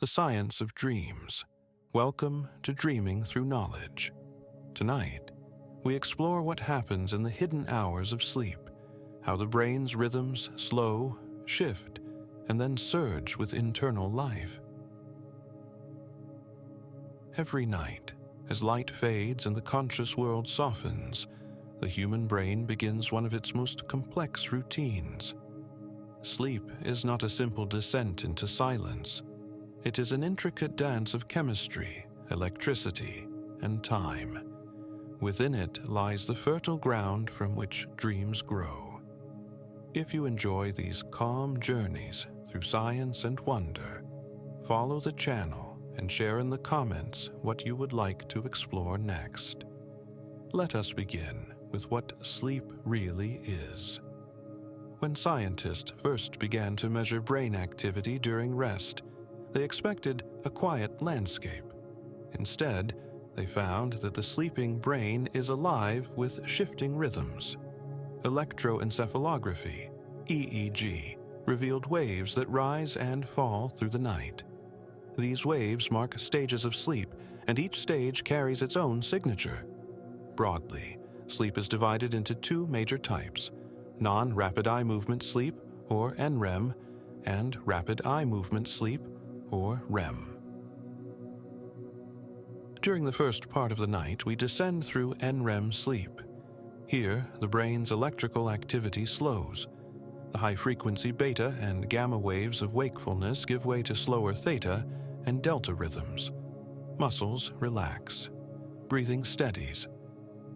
the science of dreams. Welcome to Dreaming Through Knowledge. Tonight, we explore what happens in the hidden hours of sleep, how the brain's rhythms slow, shift, and then surge with internal life. Every night, as light fades and the conscious world softens, the human brain begins one of its most complex routines. Sleep is not a simple descent into silence. It is an intricate dance of chemistry, electricity, and time. Within it lies the fertile ground from which dreams grow. If you enjoy these calm journeys through science and wonder, follow the channel and share in the comments what you would like to explore next. Let us begin with what sleep really is. When scientists first began to measure brain activity during rest, they expected a quiet landscape. Instead, they found that the sleeping brain is alive with shifting rhythms. Electroencephalography, EEG, revealed waves that rise and fall through the night. These waves mark stages of sleep, and each stage carries its own signature. Broadly, sleep is divided into two major types: non-rapid eye movement sleep, or NREM, and rapid eye movement sleep, or REM. During the first part of the night, we descend through NREM sleep. Here, the brain's electrical activity slows. The high-frequency beta and gamma waves of wakefulness give way to slower theta and delta rhythms. Muscles relax. Breathing steadies.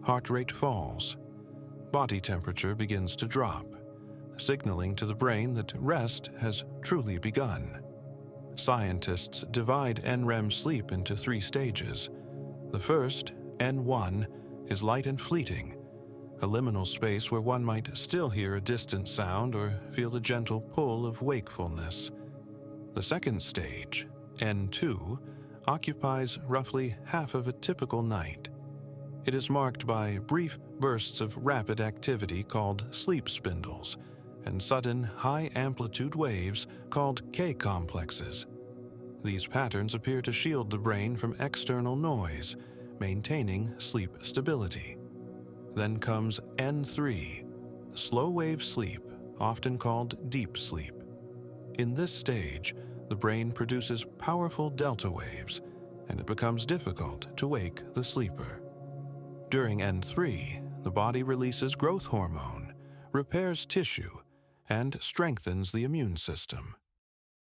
Heart rate falls. Body temperature begins to drop, signaling to the brain that rest has truly begun. Scientists divide NREM sleep into three stages. The first, N1, is light and fleeting, a liminal space where one might still hear a distant sound or feel the gentle pull of wakefulness. The second stage, N2, occupies roughly half of a typical night. It is marked by brief bursts of rapid activity called sleep spindles and sudden high-amplitude waves called K-complexes. These patterns appear to shield the brain from external noise, maintaining sleep stability. Then comes N3, slow-wave sleep, often called deep sleep. In this stage, the brain produces powerful delta waves, and it becomes difficult to wake the sleeper. During N3, the body releases growth hormone, repairs tissue, and strengthens the immune system.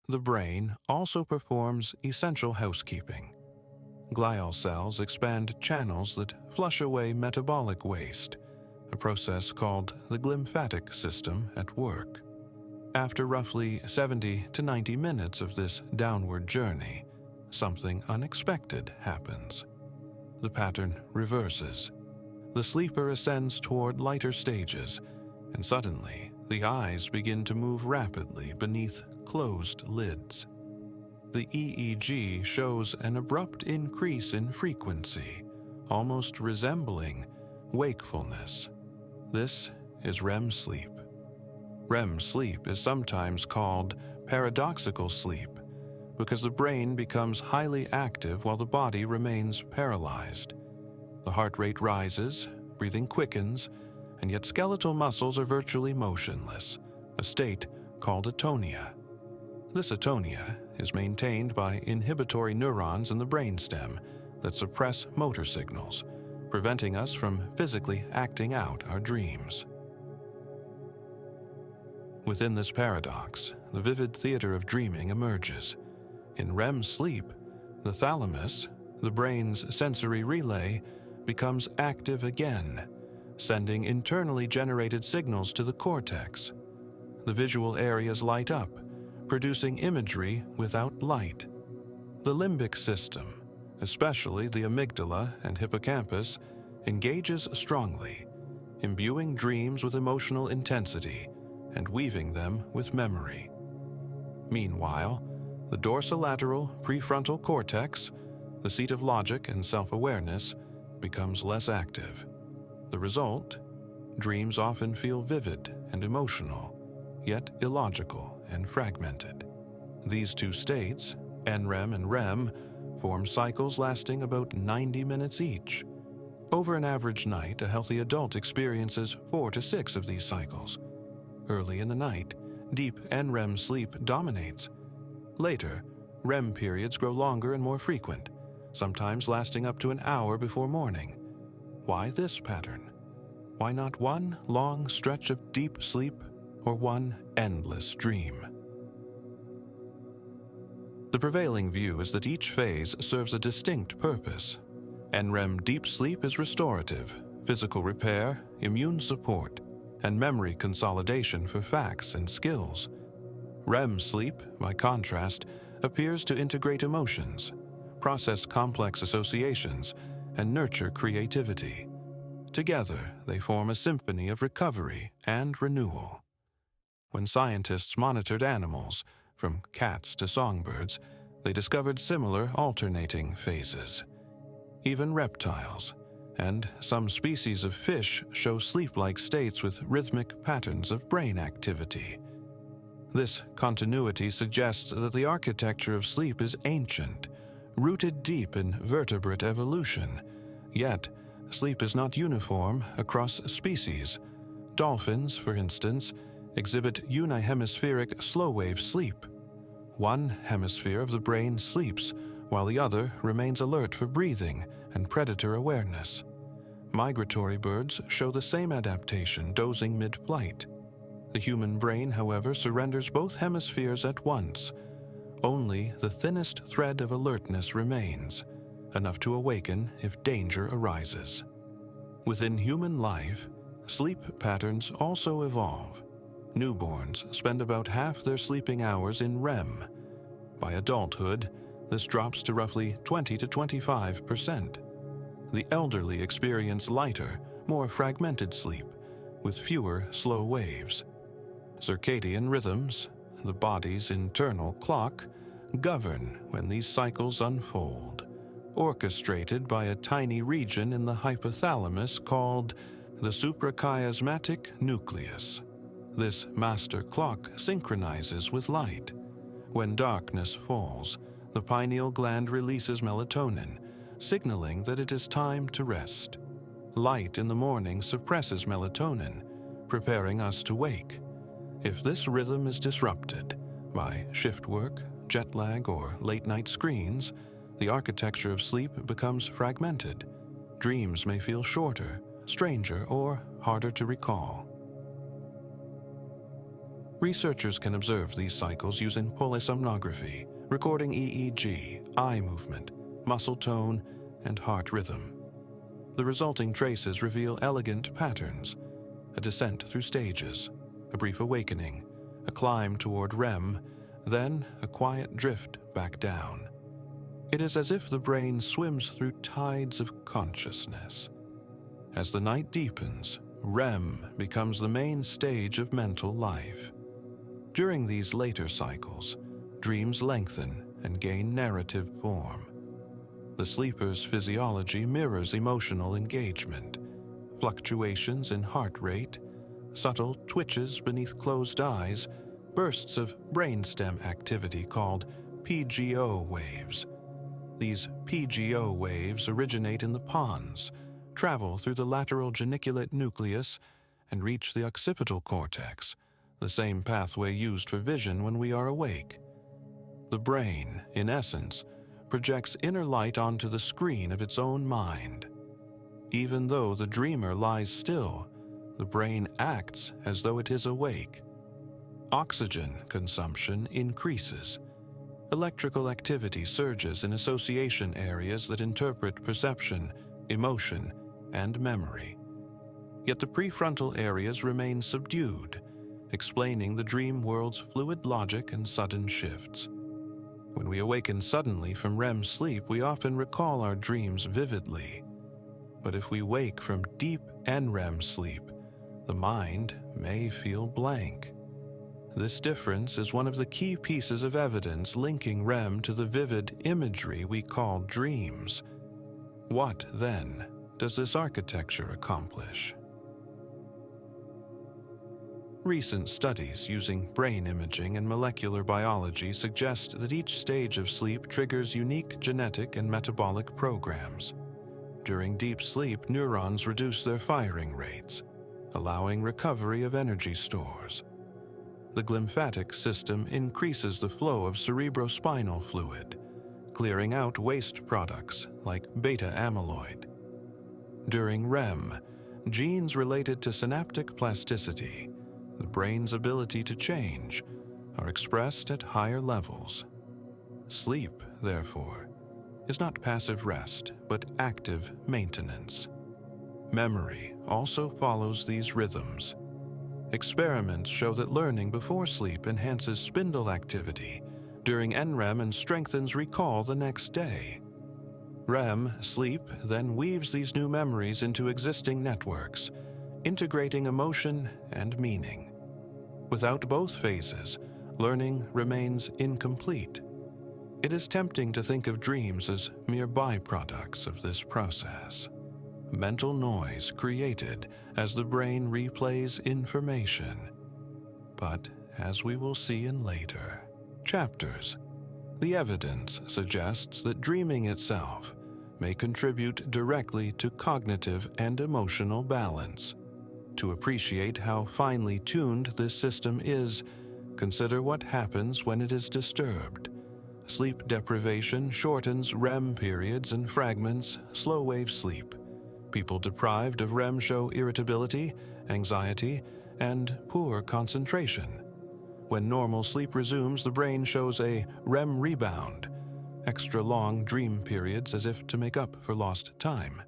The brain also performs essential housekeeping. Glial cells expand channels that flush away metabolic waste, a process called the glymphatic system at work. After roughly 70 to 90 minutes of this downward journey, something unexpected happens. The pattern reverses. The sleeper ascends toward lighter stages, and suddenly the eyes begin to move rapidly beneath closed lids. The EEG shows an abrupt increase in frequency, almost resembling wakefulness. This is REM sleep. REM sleep is sometimes called paradoxical sleep because the brain becomes highly active while the body remains paralyzed. The heart rate rises, breathing quickens, and yet skeletal muscles are virtually motionless, a state called atonia. This atonia is maintained by inhibitory neurons in the brainstem that suppress motor signals, preventing us from physically acting out our dreams. Within this paradox, the vivid theater of dreaming emerges. In REM sleep, the thalamus, the brain's sensory relay, becomes active again, sending internally generated signals to the cortex. The visual areas light up, producing imagery without light. The limbic system, especially the amygdala and hippocampus, engages strongly, imbuing dreams with emotional intensity and weaving them with memory. Meanwhile, the dorsolateral prefrontal cortex, the seat of logic and self-awareness, becomes less active. The result? Dreams often feel vivid and emotional, yet illogical and fragmented. These two states, NREM and REM form cycles lasting about 90 minutes each. Over an average night, a healthy adult experiences 4 to 6 of these cycles. Early in the night, deep NREM sleep dominates. Later, REM periods grow longer and more frequent, sometimes lasting up to an hour before morning. Why this pattern? Why not one long stretch of deep sleep or one endless dream? The prevailing view is that each phase serves a distinct purpose. NREM deep sleep is restorative, physical repair, immune support, and memory consolidation for facts and skills. REM sleep, by contrast, appears to integrate emotions, process complex associations, and nurture creativity. Together, they form a symphony of recovery and renewal. When scientists monitored animals, from cats to songbirds, they discovered similar alternating phases. Even reptiles and some species of fish show sleep-like states with rhythmic patterns of brain activity. This continuity suggests that the architecture of sleep is ancient, rooted deep in vertebrate evolution. Yet, sleep is not uniform across species. Dolphins, for instance, exhibit unihemispheric slow-wave sleep. One hemisphere of the brain sleeps, while the other remains alert for breathing and predator awareness. Migratory birds show the same adaptation, dozing mid-flight. The human brain, however, surrenders both hemispheres at once. Only the thinnest thread of alertness remains, enough to awaken if danger arises. Within human life, sleep patterns also evolve. Newborns spend about half their sleeping hours in REM. By adulthood, this drops to roughly 20 to 25%. The elderly experience lighter, more fragmented sleep, with fewer slow waves. Circadian rhythms, the body's internal clock, govern when these cycles unfold, orchestrated by a tiny region in the hypothalamus called the suprachiasmatic nucleus. This master clock synchronizes with light. When darkness falls, the pineal gland releases melatonin, signaling that it is time to rest. Light in the morning suppresses melatonin, preparing us to wake. If this rhythm is disrupted by shift work, jet lag, or late-night screens, the architecture of sleep becomes fragmented. Dreams may feel shorter, stranger, or harder to recall. Researchers can observe these cycles using polysomnography, recording EEG, eye movement, muscle tone, and heart rhythm. The resulting traces reveal elegant patterns: a descent through stages, a brief awakening, a climb toward REM, then a quiet drift back down. It is as if the brain swims through tides of consciousness. As the night deepens, REM becomes the main stage of mental life. During these later cycles, dreams lengthen and gain narrative form. The sleeper's physiology mirrors emotional engagement. Fluctuations in heart rate, subtle twitches beneath closed eyes, bursts of brainstem activity called PGO waves. These PGO waves originate in the pons, travel through the lateral geniculate nucleus, and reach the occipital cortex, the same pathway used for vision when we are awake. The brain, in essence, projects inner light onto the screen of its own mind. Even though the dreamer lies still, the brain acts as though it is awake. Oxygen consumption increases. Electrical activity surges in association areas that interpret perception, emotion, and memory. Yet the prefrontal areas remain subdued, explaining the dream world's fluid logic and sudden shifts. When we awaken suddenly from REM sleep, we often recall our dreams vividly. But if we wake from deep NREM sleep, the mind may feel blank. This difference is one of the key pieces of evidence linking REM to the vivid imagery we call dreams. What, then, does this architecture accomplish? Recent studies using brain imaging and molecular biology suggest that each stage of sleep triggers unique genetic and metabolic programs. During deep sleep, neurons reduce their firing rates, allowing recovery of energy stores. The glymphatic system increases the flow of cerebrospinal fluid, clearing out waste products like beta amyloid. During REM, genes related to synaptic plasticity, the brain's ability to change, are expressed at higher levels. Sleep, therefore, is not passive rest, but active maintenance. Memory also follows these rhythms. Experiments show that learning before sleep enhances spindle activity during NREM and strengthens recall the next day. REM sleep then weaves these new memories into existing networks, integrating emotion and meaning. Without both phases, learning remains incomplete. It is tempting to think of dreams as mere byproducts of this process. Mental noise created as the brain replays information. But, as we will see in later chapters, the evidence suggests that dreaming itself may contribute directly to cognitive and emotional balance. To appreciate how finely tuned this system is, consider what happens when it is disturbed. Sleep deprivation shortens REM periods and fragments slow-wave sleep. People deprived of REM show irritability, anxiety, and poor concentration. When normal sleep resumes, the brain shows a REM rebound, extra long dream periods as if to make up for lost time.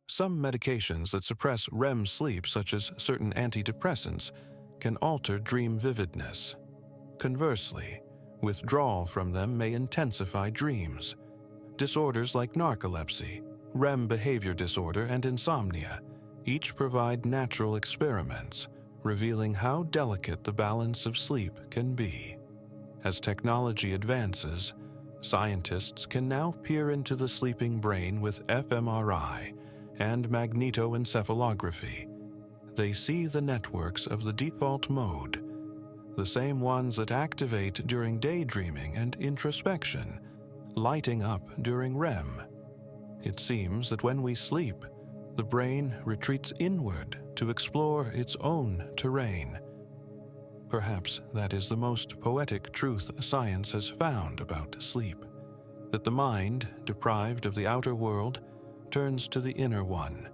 Some medications that suppress REM sleep, such as certain antidepressants, can alter dream vividness. Conversely, withdrawal from them may intensify dreams. Disorders like narcolepsy, REM behavior disorder, and insomnia each provide natural experiments, revealing how delicate the balance of sleep can be. As technology advances, scientists can now peer into the sleeping brain with fMRI and magnetoencephalography. They see the networks of the default mode, the same ones that activate during daydreaming and introspection, lighting up during REM. It seems that when we sleep, the brain retreats inward to explore its own terrain. Perhaps that is the most poetic truth science has found about sleep, that the mind, deprived of the outer world, turns to the inner one.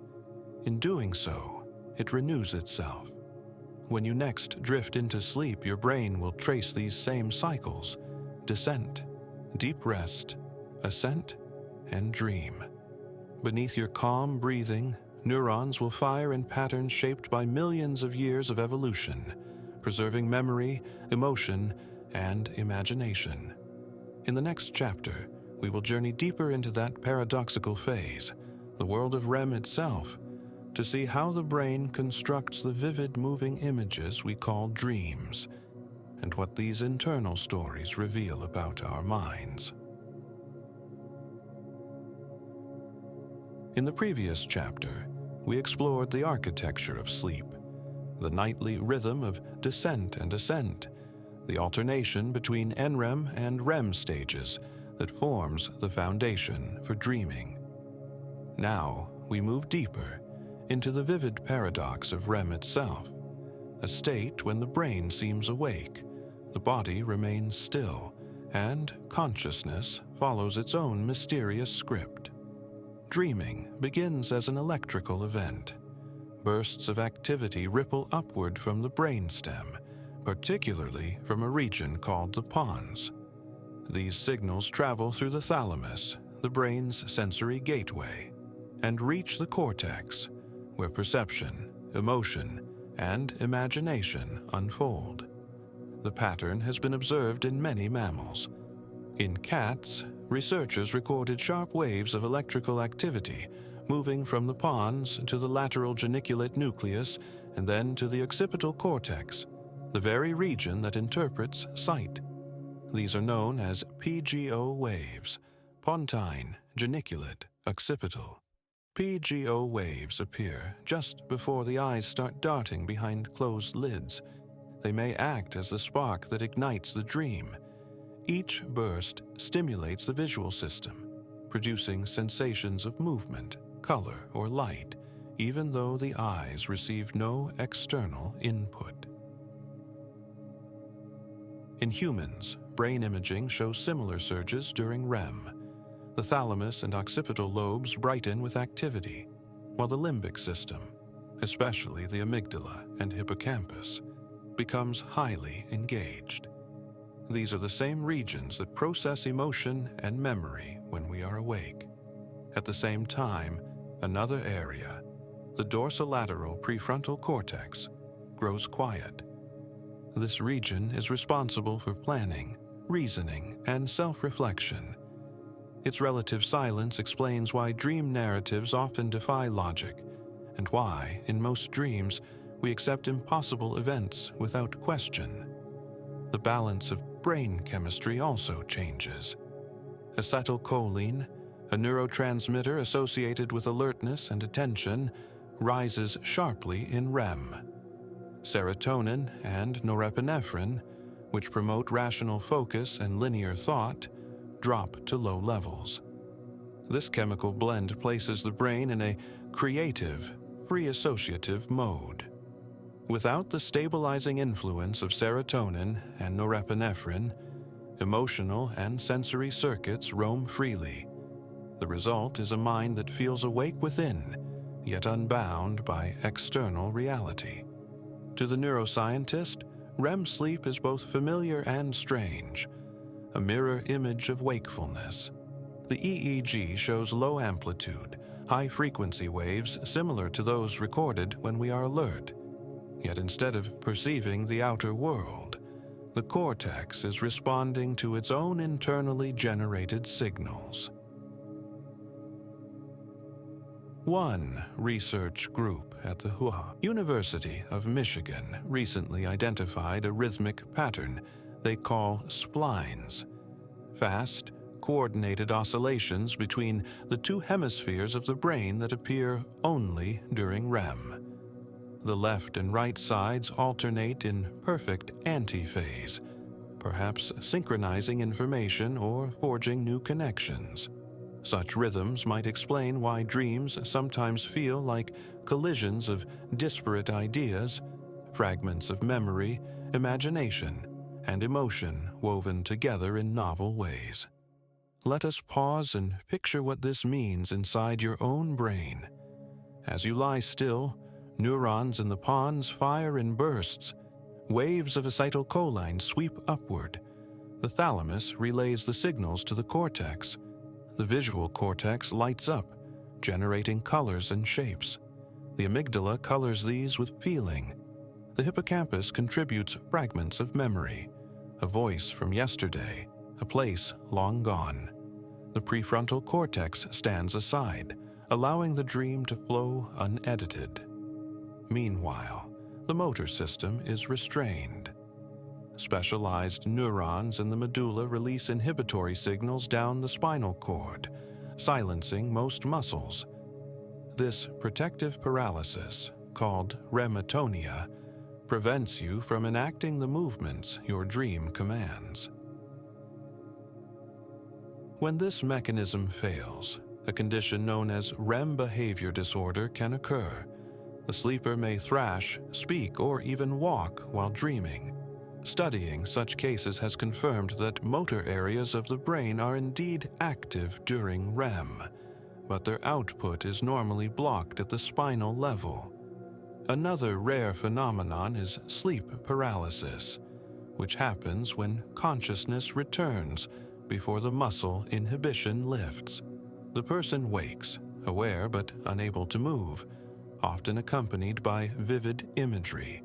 In doing so, it renews itself. When you next drift into sleep, your brain will trace these same cycles: descent, deep rest, ascent, and dream. Beneath your calm breathing, neurons will fire in patterns shaped by millions of years of evolution, preserving memory, emotion, and imagination. In the next chapter, we will journey deeper into that paradoxical phase, the world of REM itself, to see how the brain constructs the vivid moving images we call dreams, and what these internal stories reveal about our minds. In the previous chapter, we explored the architecture of sleep, the nightly rhythm of descent and ascent, the alternation between NREM and REM stages that forms the foundation for dreaming. Now, we move deeper into the vivid paradox of REM itself, a state when the brain seems awake, the body remains still, and consciousness follows its own mysterious script. Dreaming begins as an electrical event. Bursts of activity ripple upward from the brainstem, particularly from a region called the pons. These signals travel through the thalamus, the brain's sensory gateway, and reach the cortex, where perception, emotion, and imagination unfold. The pattern has been observed in many mammals. In cats, researchers recorded sharp waves of electrical activity moving from the pons to the lateral geniculate nucleus and then to the occipital cortex, the very region that interprets sight. These are known as PGO waves: pontine, geniculate, occipital. PGO waves appear just before the eyes start darting behind closed lids. They may act as the spark that ignites the dream. Each burst stimulates the visual system, producing sensations of movement, color, or light, even though the eyes receive no external input. In humans, brain imaging shows similar surges during REM. The thalamus and occipital lobes brighten with activity, while the limbic system, especially the amygdala and hippocampus, becomes highly engaged. These are the same regions that process emotion and memory when we are awake. At the same time, another area, the dorsolateral prefrontal cortex, grows quiet. This region is responsible for planning, reasoning, and self-reflection. Its relative silence explains why dream narratives often defy logic, and why, in most dreams, we accept impossible events without question. The balance of brain chemistry also changes. Acetylcholine, a neurotransmitter associated with alertness and attention, rises sharply in REM. Serotonin and norepinephrine, which promote rational focus and linear thought, drop to low levels. This chemical blend places the brain in a creative, free-associative mode. Without the stabilizing influence of serotonin and norepinephrine, emotional and sensory circuits roam freely. The result is a mind that feels awake within, yet unbound by external reality. To the neuroscientist, REM sleep is both familiar and strange, a mirror image of wakefulness. The EEG shows low amplitude, high-frequency waves similar to those recorded when we are alert. Yet instead of perceiving the outer world, the cortex is responding to its own internally generated signals. One research group at the University of Michigan recently identified a rhythmic pattern they call splines, fast, coordinated oscillations between the two hemispheres of the brain that appear only during REM. The left and right sides alternate in perfect antiphase, perhaps synchronizing information or forging new connections. Such rhythms might explain why dreams sometimes feel like collisions of disparate ideas, fragments of memory, imagination, and emotion woven together in novel ways. Let us pause and picture what this means inside your own brain. As you lie still, neurons in the pons fire in bursts. Waves of acetylcholine sweep upward. The thalamus relays the signals to the cortex. The visual cortex lights up, generating colors and shapes. The amygdala colors these with feeling. The hippocampus contributes fragments of memory, a voice from yesterday, a place long gone. The prefrontal cortex stands aside, allowing the dream to flow unedited. Meanwhile, the motor system is restrained. Specialized neurons in the medulla release inhibitory signals down the spinal cord, silencing most muscles. This protective paralysis, called rematonia, prevents you from enacting the movements your dream commands. When this mechanism fails, a condition known as REM behavior disorder can occur. The sleeper may thrash, speak, or even walk while dreaming. Studying such cases has confirmed that motor areas of the brain are indeed active during REM, but their output is normally blocked at the spinal level. Another rare phenomenon is sleep paralysis, which happens when consciousness returns before the muscle inhibition lifts. The person wakes, aware but unable to move, often accompanied by vivid imagery,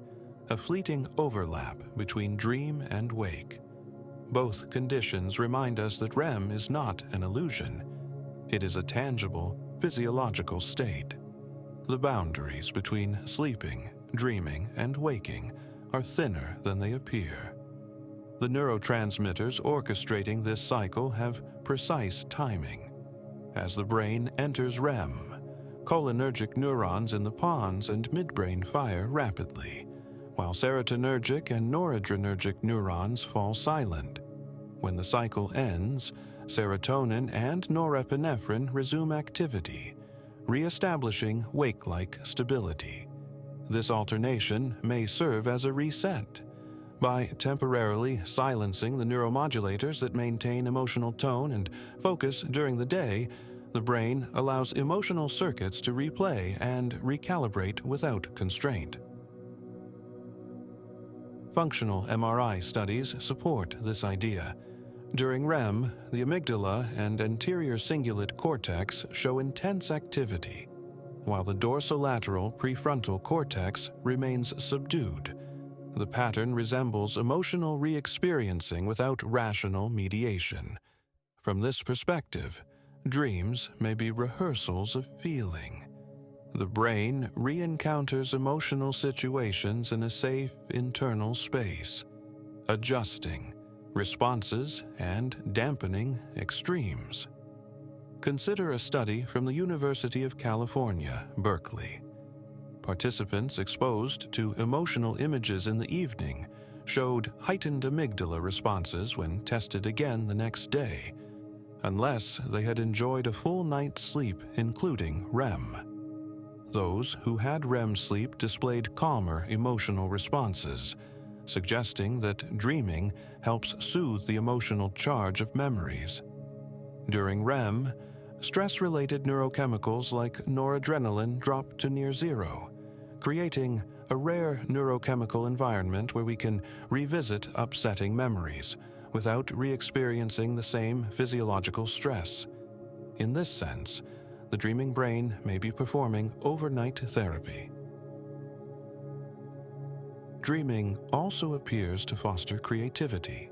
a fleeting overlap between dream and wake. Both conditions remind us that REM is not an illusion. It is a tangible, physiological state. The boundaries between sleeping, dreaming, and waking are thinner than they appear. The neurotransmitters orchestrating this cycle have precise timing. As the brain enters REM, cholinergic neurons in the pons and midbrain fire rapidly, while serotonergic and noradrenergic neurons fall silent. When the cycle ends, serotonin and norepinephrine resume activity, re-establishing wake-like stability. This alternation may serve as a reset. By temporarily silencing the neuromodulators that maintain emotional tone and focus during the day, the brain allows emotional circuits to replay and recalibrate without constraint. Functional MRI studies support this idea. During REM, the amygdala and anterior cingulate cortex show intense activity, while the dorsolateral prefrontal cortex remains subdued. The pattern resembles emotional re-experiencing without rational mediation. From this perspective, dreams may be rehearsals of feeling. The brain re-encounters emotional situations in a safe internal space, adjusting responses and dampening extremes. Consider a study from the University of California, Berkeley. Participants exposed to emotional images in the evening showed heightened amygdala responses when tested again the next day, unless they had enjoyed a full night's sleep, including REM. Those who had REM sleep displayed calmer emotional responses, suggesting that dreaming helps soothe the emotional charge of memories. During REM, stress-related neurochemicals like noradrenaline drop to near zero, creating a rare neurochemical environment where we can revisit upsetting memories without re-experiencing the same physiological stress. In this sense, the dreaming brain may be performing overnight therapy. Dreaming also appears to foster creativity.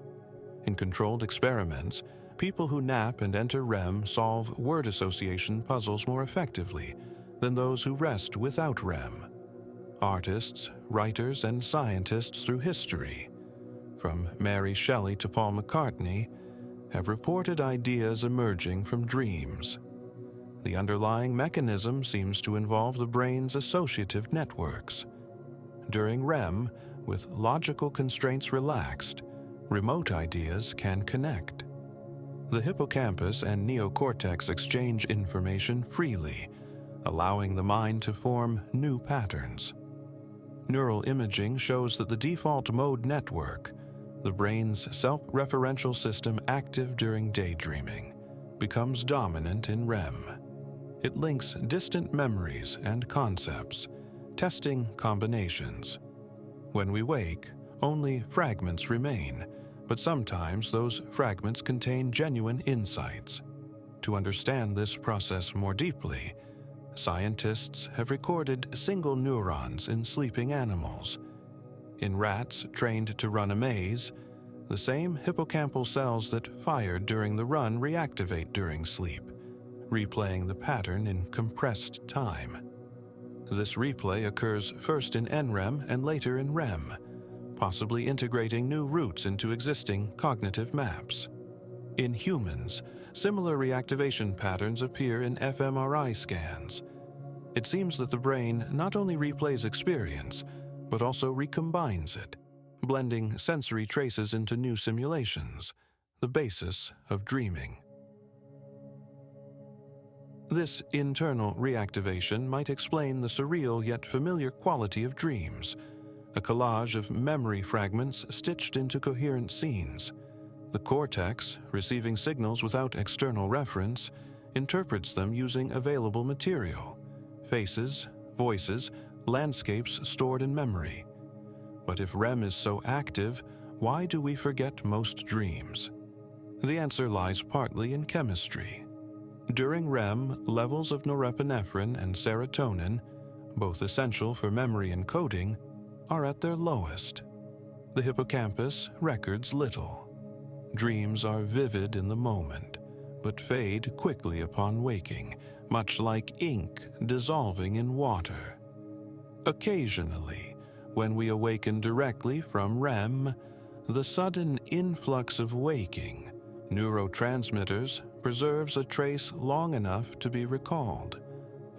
In controlled experiments, people who nap and enter REM solve word association puzzles more effectively than those who rest without REM. Artists, writers, and scientists through history, from Mary Shelley to Paul McCartney, have reported ideas emerging from dreams. The underlying mechanism seems to involve the brain's associative networks. During REM, with logical constraints relaxed, remote ideas can connect. The hippocampus and neocortex exchange information freely, allowing the mind to form new patterns. Neural imaging shows that the default mode network, the brain's self-referential system active during daydreaming, becomes dominant in REM. It links distant memories and concepts, testing combinations. When we wake, only fragments remain, but sometimes those fragments contain genuine insights. To understand this process more deeply, scientists have recorded single neurons in sleeping animals. In rats trained to run a maze, the same hippocampal cells that fired during the run reactivate during sleep, replaying the pattern in compressed time. This replay occurs first in NREM and later in REM, possibly integrating new routes into existing cognitive maps. In humans, similar reactivation patterns appear in fMRI scans. It seems that the brain not only replays experience, but also recombines it, blending sensory traces into new simulations, the basis of dreaming. This internal reactivation might explain the surreal yet familiar quality of dreams, a collage of memory fragments stitched into coherent scenes. The cortex, receiving signals without external reference, interprets them using available material, faces, voices, landscapes stored in memory. But if REM is so active, why do we forget most dreams? The answer lies partly in chemistry. During REM, levels of norepinephrine and serotonin, both essential for memory encoding, are at their lowest. The hippocampus records little. Dreams are vivid in the moment, but fade quickly upon waking, much like ink dissolving in water. Occasionally, when we awaken directly from REM, the sudden influx of waking neurotransmitters preserves a trace long enough to be recalled.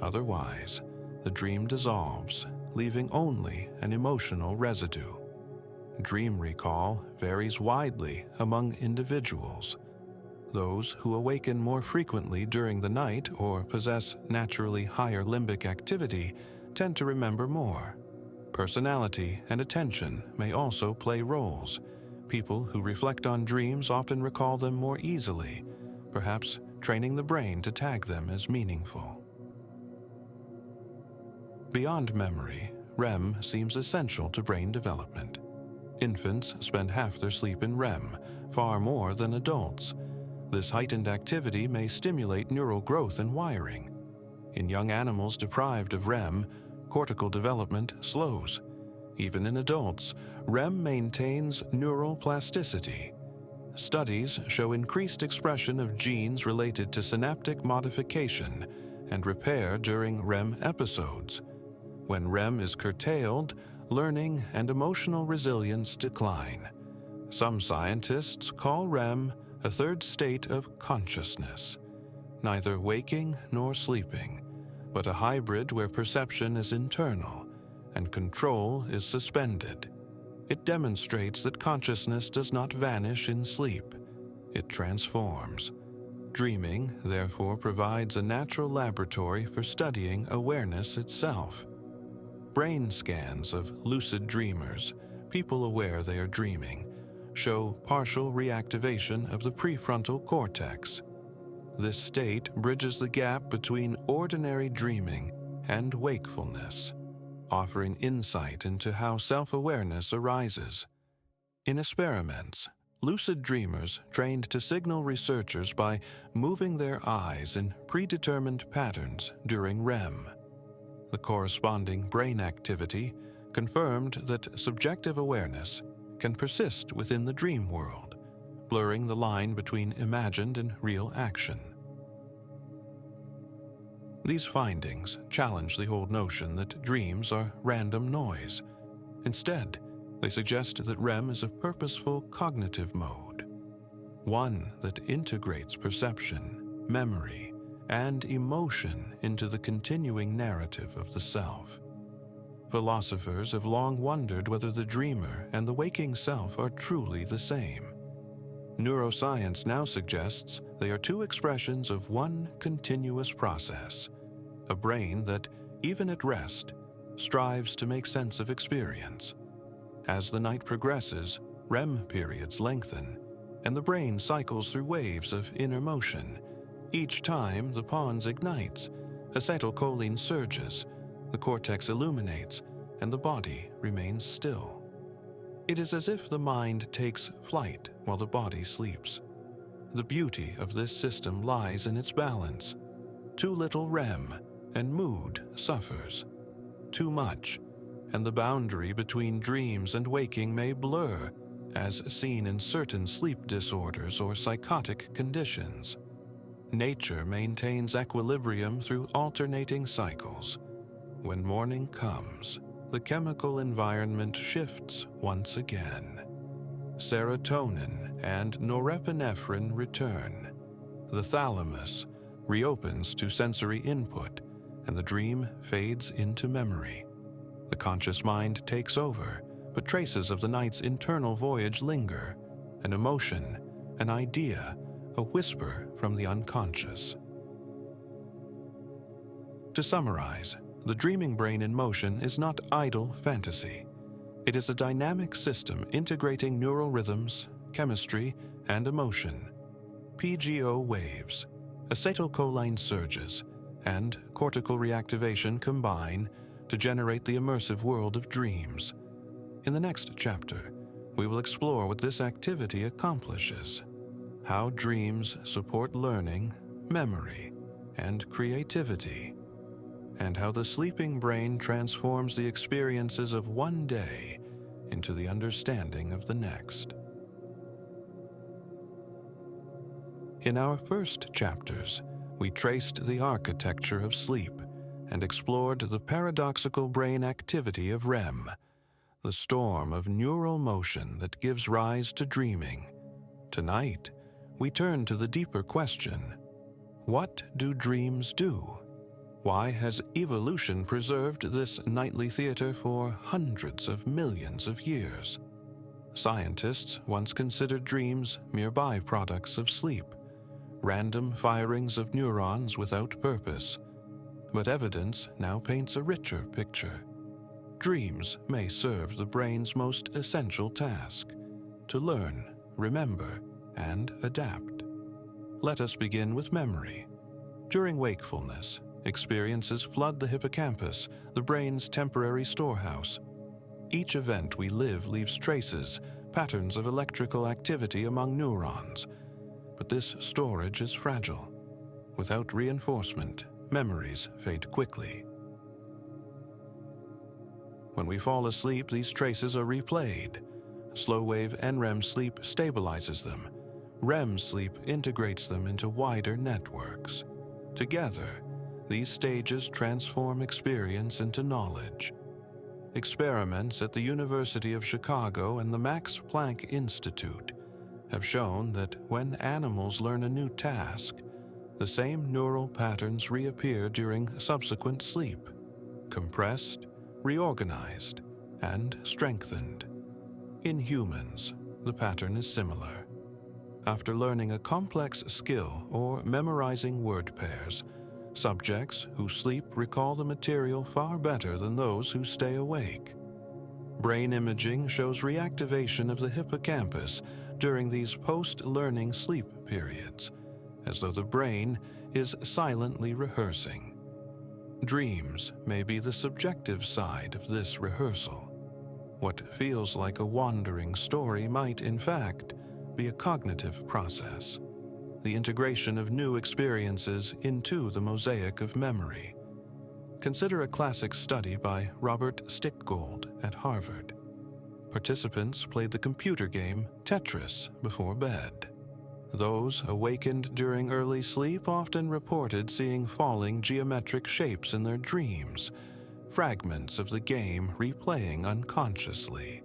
Otherwise, the dream dissolves, leaving only an emotional residue. Dream recall varies widely among individuals. Those who awaken more frequently during the night or possess naturally higher limbic activity tend to remember more. Personality and attention may also play roles. People who reflect on dreams often recall them more easily, perhaps training the brain to tag them as meaningful. Beyond memory, REM seems essential to brain development. Infants spend half their sleep in REM, far more than adults. This heightened activity may stimulate neural growth and wiring. In young animals deprived of REM, cortical development slows. Even in adults, REM maintains neural plasticity. Studies show increased expression of genes related to synaptic modification and repair during REM episodes. When REM is curtailed, learning and emotional resilience decline. Some scientists call REM a third state of consciousness, neither waking nor sleeping, but a hybrid where perception is internal and control is suspended. It demonstrates that consciousness does not vanish in sleep. It transforms. Dreaming, therefore, provides a natural laboratory for studying awareness itself. Brain scans of lucid dreamers, people aware they are dreaming, show partial reactivation of the prefrontal cortex. This state bridges the gap between ordinary dreaming and wakefulness, offering insight into how self-awareness arises. In experiments, lucid dreamers trained to signal researchers by moving their eyes in predetermined patterns during REM. The corresponding brain activity confirmed that subjective awareness can persist within the dream world, blurring the line between imagined and real action. These findings challenge the old notion that dreams are random noise. Instead, they suggest that REM is a purposeful cognitive mode, one that integrates perception, memory, and emotion into the continuing narrative of the self. Philosophers have long wondered whether the dreamer and the waking self are truly the same. Neuroscience now suggests they are two expressions of one continuous process, a brain that, even at rest, strives to make sense of experience. As the night progresses, REM periods lengthen, and the brain cycles through waves of inner motion. Each time the pons ignites, acetylcholine surges, the cortex illuminates, and the body remains still. It is as if the mind takes flight while the body sleeps. The beauty of this system lies in its balance. Too little REM, and mood suffers. Too much, and the boundary between dreams and waking may blur, as seen in certain sleep disorders or psychotic conditions. Nature maintains equilibrium through alternating cycles. When morning comes, the chemical environment shifts once again. Serotonin and norepinephrine return. The thalamus reopens to sensory input, and the dream fades into memory. The conscious mind takes over, but traces of the night's internal voyage linger, an emotion, an idea, a whisper from the unconscious. To summarize, the dreaming brain in motion is not idle fantasy. It is a dynamic system integrating neural rhythms, chemistry, and emotion. PGO waves, acetylcholine surges, and cortical reactivation combine to generate the immersive world of dreams. In the next chapter, we will explore what this activity accomplishes, how dreams support learning, memory, and creativity, and how the sleeping brain transforms the experiences of one day into the understanding of the next. In our first chapters, we traced the architecture of sleep and explored the paradoxical brain activity of REM, the storm of neural motion that gives rise to dreaming. Tonight, we turn to the deeper question: what do dreams do? Why has evolution preserved this nightly theater for hundreds of millions of years? Scientists once considered dreams mere byproducts of sleep, random firings of neurons without purpose. But evidence now paints a richer picture. Dreams may serve the brain's most essential task: to learn, remember, and adapt. Let us begin with memory. During wakefulness, experiences flood the hippocampus, the brain's temporary storehouse. Each event we live leaves traces, patterns of electrical activity among neurons. But this storage is fragile. Without reinforcement, memories fade quickly. When we fall asleep, these traces are replayed. Slow-wave NREM sleep stabilizes them. REM sleep integrates them into wider networks. Together, these stages transform experience into knowledge. Experiments at the University of Chicago and the Max Planck Institute have shown that when animals learn a new task, the same neural patterns reappear during subsequent sleep, compressed, reorganized, and strengthened. In humans, the pattern is similar. After learning a complex skill or memorizing word pairs, subjects who sleep recall the material far better than those who stay awake. Brain imaging shows reactivation of the hippocampus during these post-learning sleep periods, as though the brain is silently rehearsing. Dreams may be the subjective side of this rehearsal. What feels like a wandering story might, in fact, be a cognitive process, the integration of new experiences into the mosaic of memory. Consider a classic study by Robert Stickgold at Harvard. Participants played the computer game Tetris before bed. Those awakened during early sleep often reported seeing falling geometric shapes in their dreams, fragments of the game replaying unconsciously.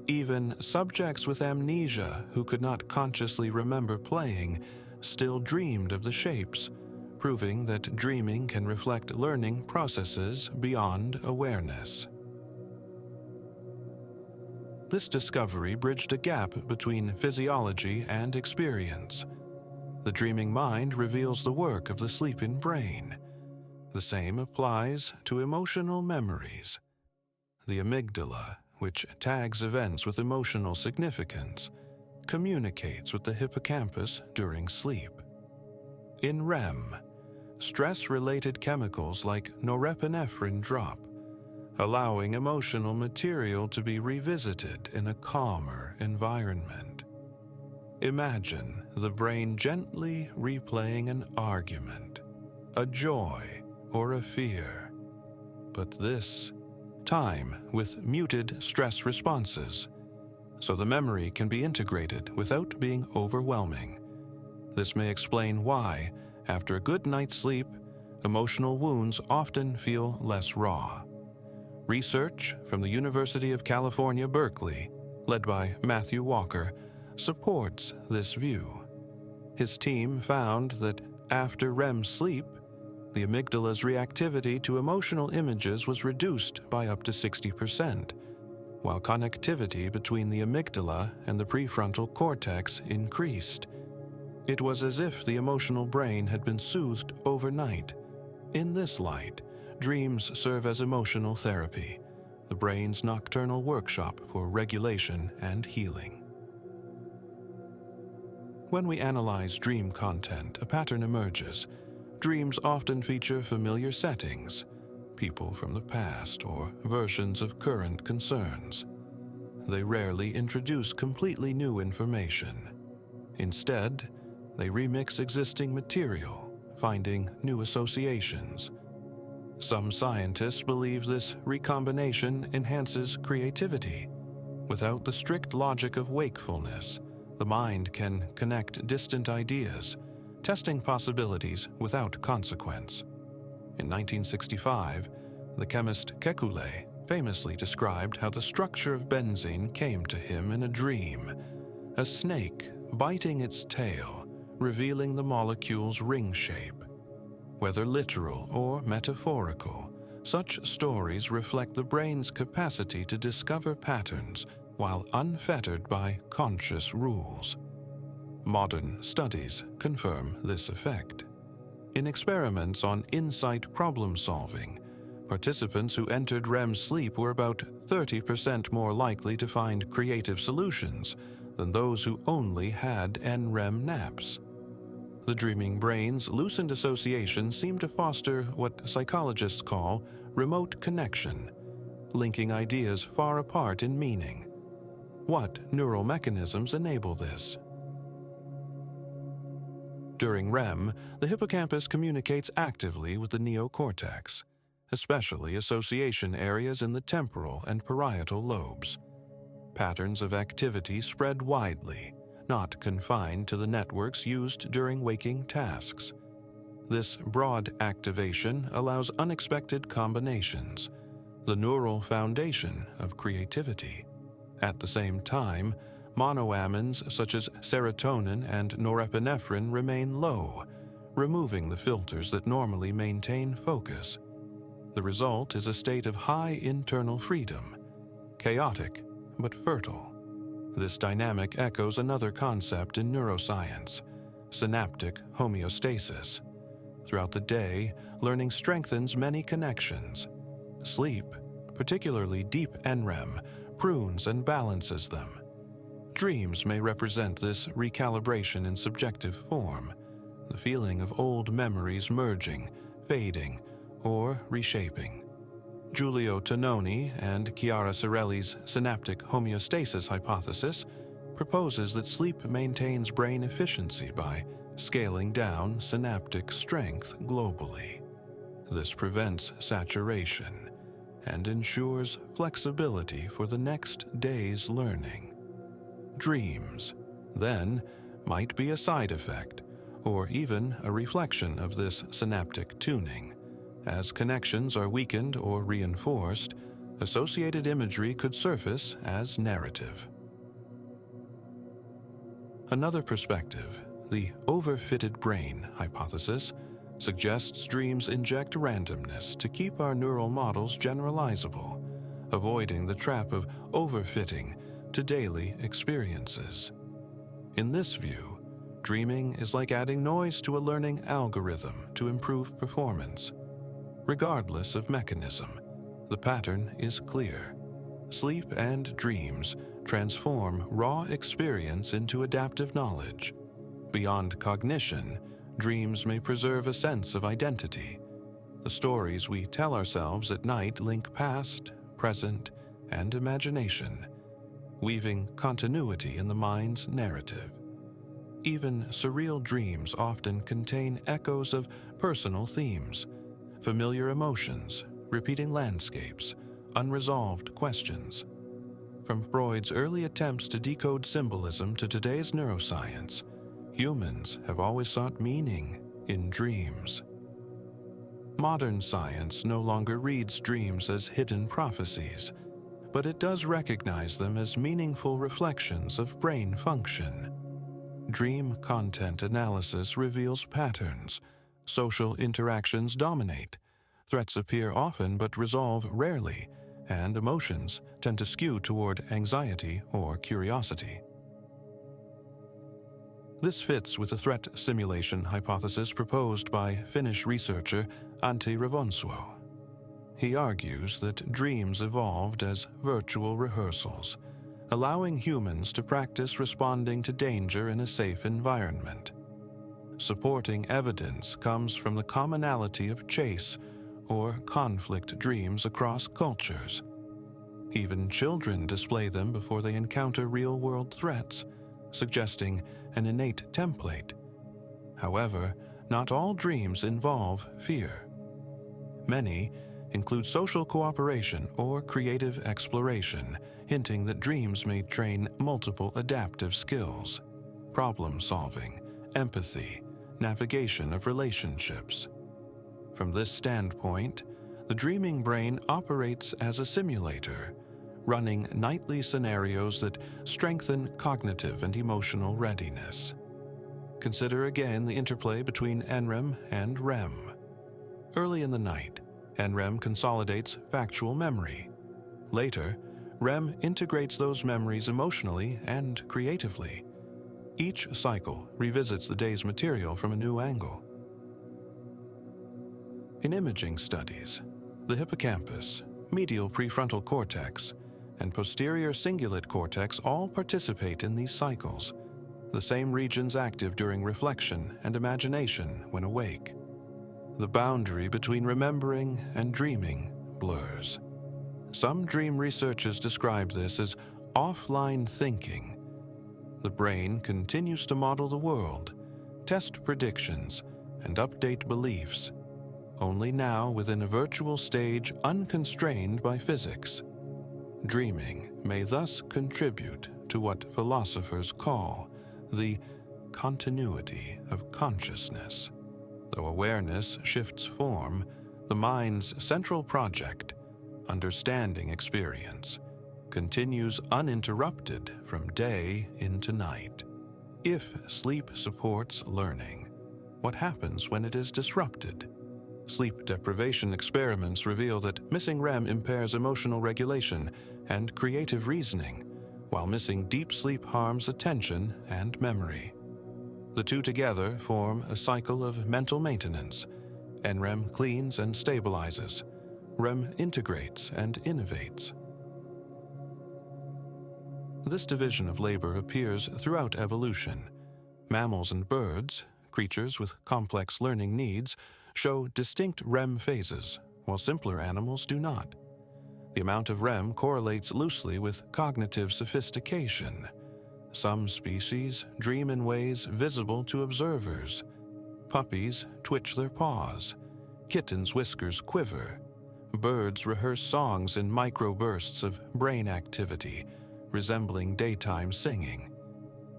Even subjects with amnesia who could not consciously remember playing still dreamed of the shapes, proving that dreaming can reflect learning processes beyond awareness. This discovery bridged a gap between physiology and experience. The dreaming mind reveals the work of the sleeping brain. The same applies to emotional memories. The amygdala, which tags events with emotional significance, communicates with the hippocampus during sleep. In REM, stress-related chemicals like norepinephrine drop, allowing emotional material to be revisited in a calmer environment. Imagine the brain gently replaying an argument, a joy, or a fear. But this time with muted stress responses, so the memory can be integrated without being overwhelming. This may explain why, after a good night's sleep, emotional wounds often feel less raw. Research from the University of California, Berkeley, led by Matthew Walker, supports this view. His team found that after REM sleep, the amygdala's reactivity to emotional images was reduced by up to 60%, while connectivity between the amygdala and the prefrontal cortex increased. It was as if the emotional brain had been soothed overnight. In this light, dreams serve as emotional therapy, the brain's nocturnal workshop for regulation and healing. When we analyze dream content, a pattern emerges. Dreams often feature familiar settings, people from the past, or versions of current concerns. They rarely introduce completely new information. Instead, they remix existing material, finding new associations. Some scientists believe this recombination enhances creativity. Without the strict logic of wakefulness, the mind can connect distant ideas, testing possibilities without consequence. In 1965, the chemist Kekulé famously described how the structure of benzene came to him in a dream, a snake biting its tail, revealing the molecule's ring shape. Whether literal or metaphorical, such stories reflect the brain's capacity to discover patterns while unfettered by conscious rules. Modern studies confirm this effect. In experiments on insight problem-solving, participants who entered REM sleep were about 30% more likely to find creative solutions than those who only had NREM naps. The dreaming brain's loosened associations seem to foster what psychologists call remote connection, linking ideas far apart in meaning. What neural mechanisms enable this? During REM, the hippocampus communicates actively with the neocortex, especially association areas in the temporal and parietal lobes. Patterns of activity spread widely, not confined to the networks used during waking tasks. This broad activation allows unexpected combinations, the neural foundation of creativity. At the same time, monoamines such as serotonin and norepinephrine remain low, removing the filters that normally maintain focus. The result is a state of high internal freedom, chaotic but fertile. This dynamic echoes another concept in neuroscience, synaptic homeostasis. Throughout the day, learning strengthens many connections. Sleep, particularly deep NREM, prunes and balances them. Dreams may represent this recalibration in subjective form, the feeling of old memories merging, fading, or reshaping. Giulio Tononi and Chiara Sorelli's synaptic homeostasis hypothesis proposes that sleep maintains brain efficiency by scaling down synaptic strength globally. This prevents saturation and ensures flexibility for the next day's learning. Dreams, then, might be a side effect or even a reflection of this synaptic tuning. As connections are weakened or reinforced, associated imagery could surface as narrative. Another perspective, the overfitted brain hypothesis, suggests dreams inject randomness to keep our neural models generalizable, avoiding the trap of overfitting to daily experiences. In this view, dreaming is like adding noise to a learning algorithm to improve performance. Regardless of mechanism, the pattern is clear. Sleep and dreams transform raw experience into adaptive knowledge. Beyond cognition, dreams may preserve a sense of identity. The stories we tell ourselves at night link past, present, and imagination, weaving continuity in the mind's narrative. Even surreal dreams often contain echoes of personal themes, familiar emotions, repeating landscapes, unresolved questions. From Freud's early attempts to decode symbolism to today's neuroscience, humans have always sought meaning in dreams. Modern science no longer reads dreams as hidden prophecies, but it does recognize them as meaningful reflections of brain function. Dream content analysis reveals patterns. Social interactions dominate. Threats appear often but resolve rarely, and emotions tend to skew toward anxiety or curiosity. This fits with the threat simulation hypothesis proposed by Finnish researcher Antti Revonsuo. He argues that dreams evolved as virtual rehearsals, allowing humans to practice responding to danger in a safe environment. Supporting evidence comes from the commonality of chase or conflict dreams across cultures. Even children display them before they encounter real-world threats, suggesting an innate template. However, not all dreams involve fear. Many include social cooperation or creative exploration, hinting that dreams may train multiple adaptive skills: problem-solving, empathy, navigation of relationships. From this standpoint, the dreaming brain operates as a simulator, running nightly scenarios that strengthen cognitive and emotional readiness. Consider again the interplay between NREM and REM. Early in the night, NREM consolidates factual memory. Later, REM integrates those memories emotionally and creatively. Each cycle revisits the day's material from a new angle. In imaging studies, the hippocampus, medial prefrontal cortex, and posterior cingulate cortex all participate in these cycles, the same regions active during reflection and imagination when awake. The boundary between remembering and dreaming blurs. Some dream researchers describe this as offline thinking. The brain continues to model the world, test predictions, and update beliefs, only now within a virtual stage unconstrained by physics. Dreaming may thus contribute to what philosophers call the continuity of consciousness. Though awareness shifts form, the mind's central project, understanding experience, continues uninterrupted from day into night. If sleep supports learning, what happens when it is disrupted? Sleep deprivation experiments reveal that missing REM impairs emotional regulation and creative reasoning, while missing deep sleep harms attention and memory. The two together form a cycle of mental maintenance. NREM cleans and stabilizes. REM integrates and innovates. This division of labor appears throughout evolution. Mammals and birds, creatures with complex learning needs, show distinct REM phases, while simpler animals do not. The amount of REM correlates loosely with cognitive sophistication. Some species dream in ways visible to observers. Puppies twitch their paws. Kittens' whiskers quiver. Birds rehearse songs in microbursts of brain activity, resembling daytime singing.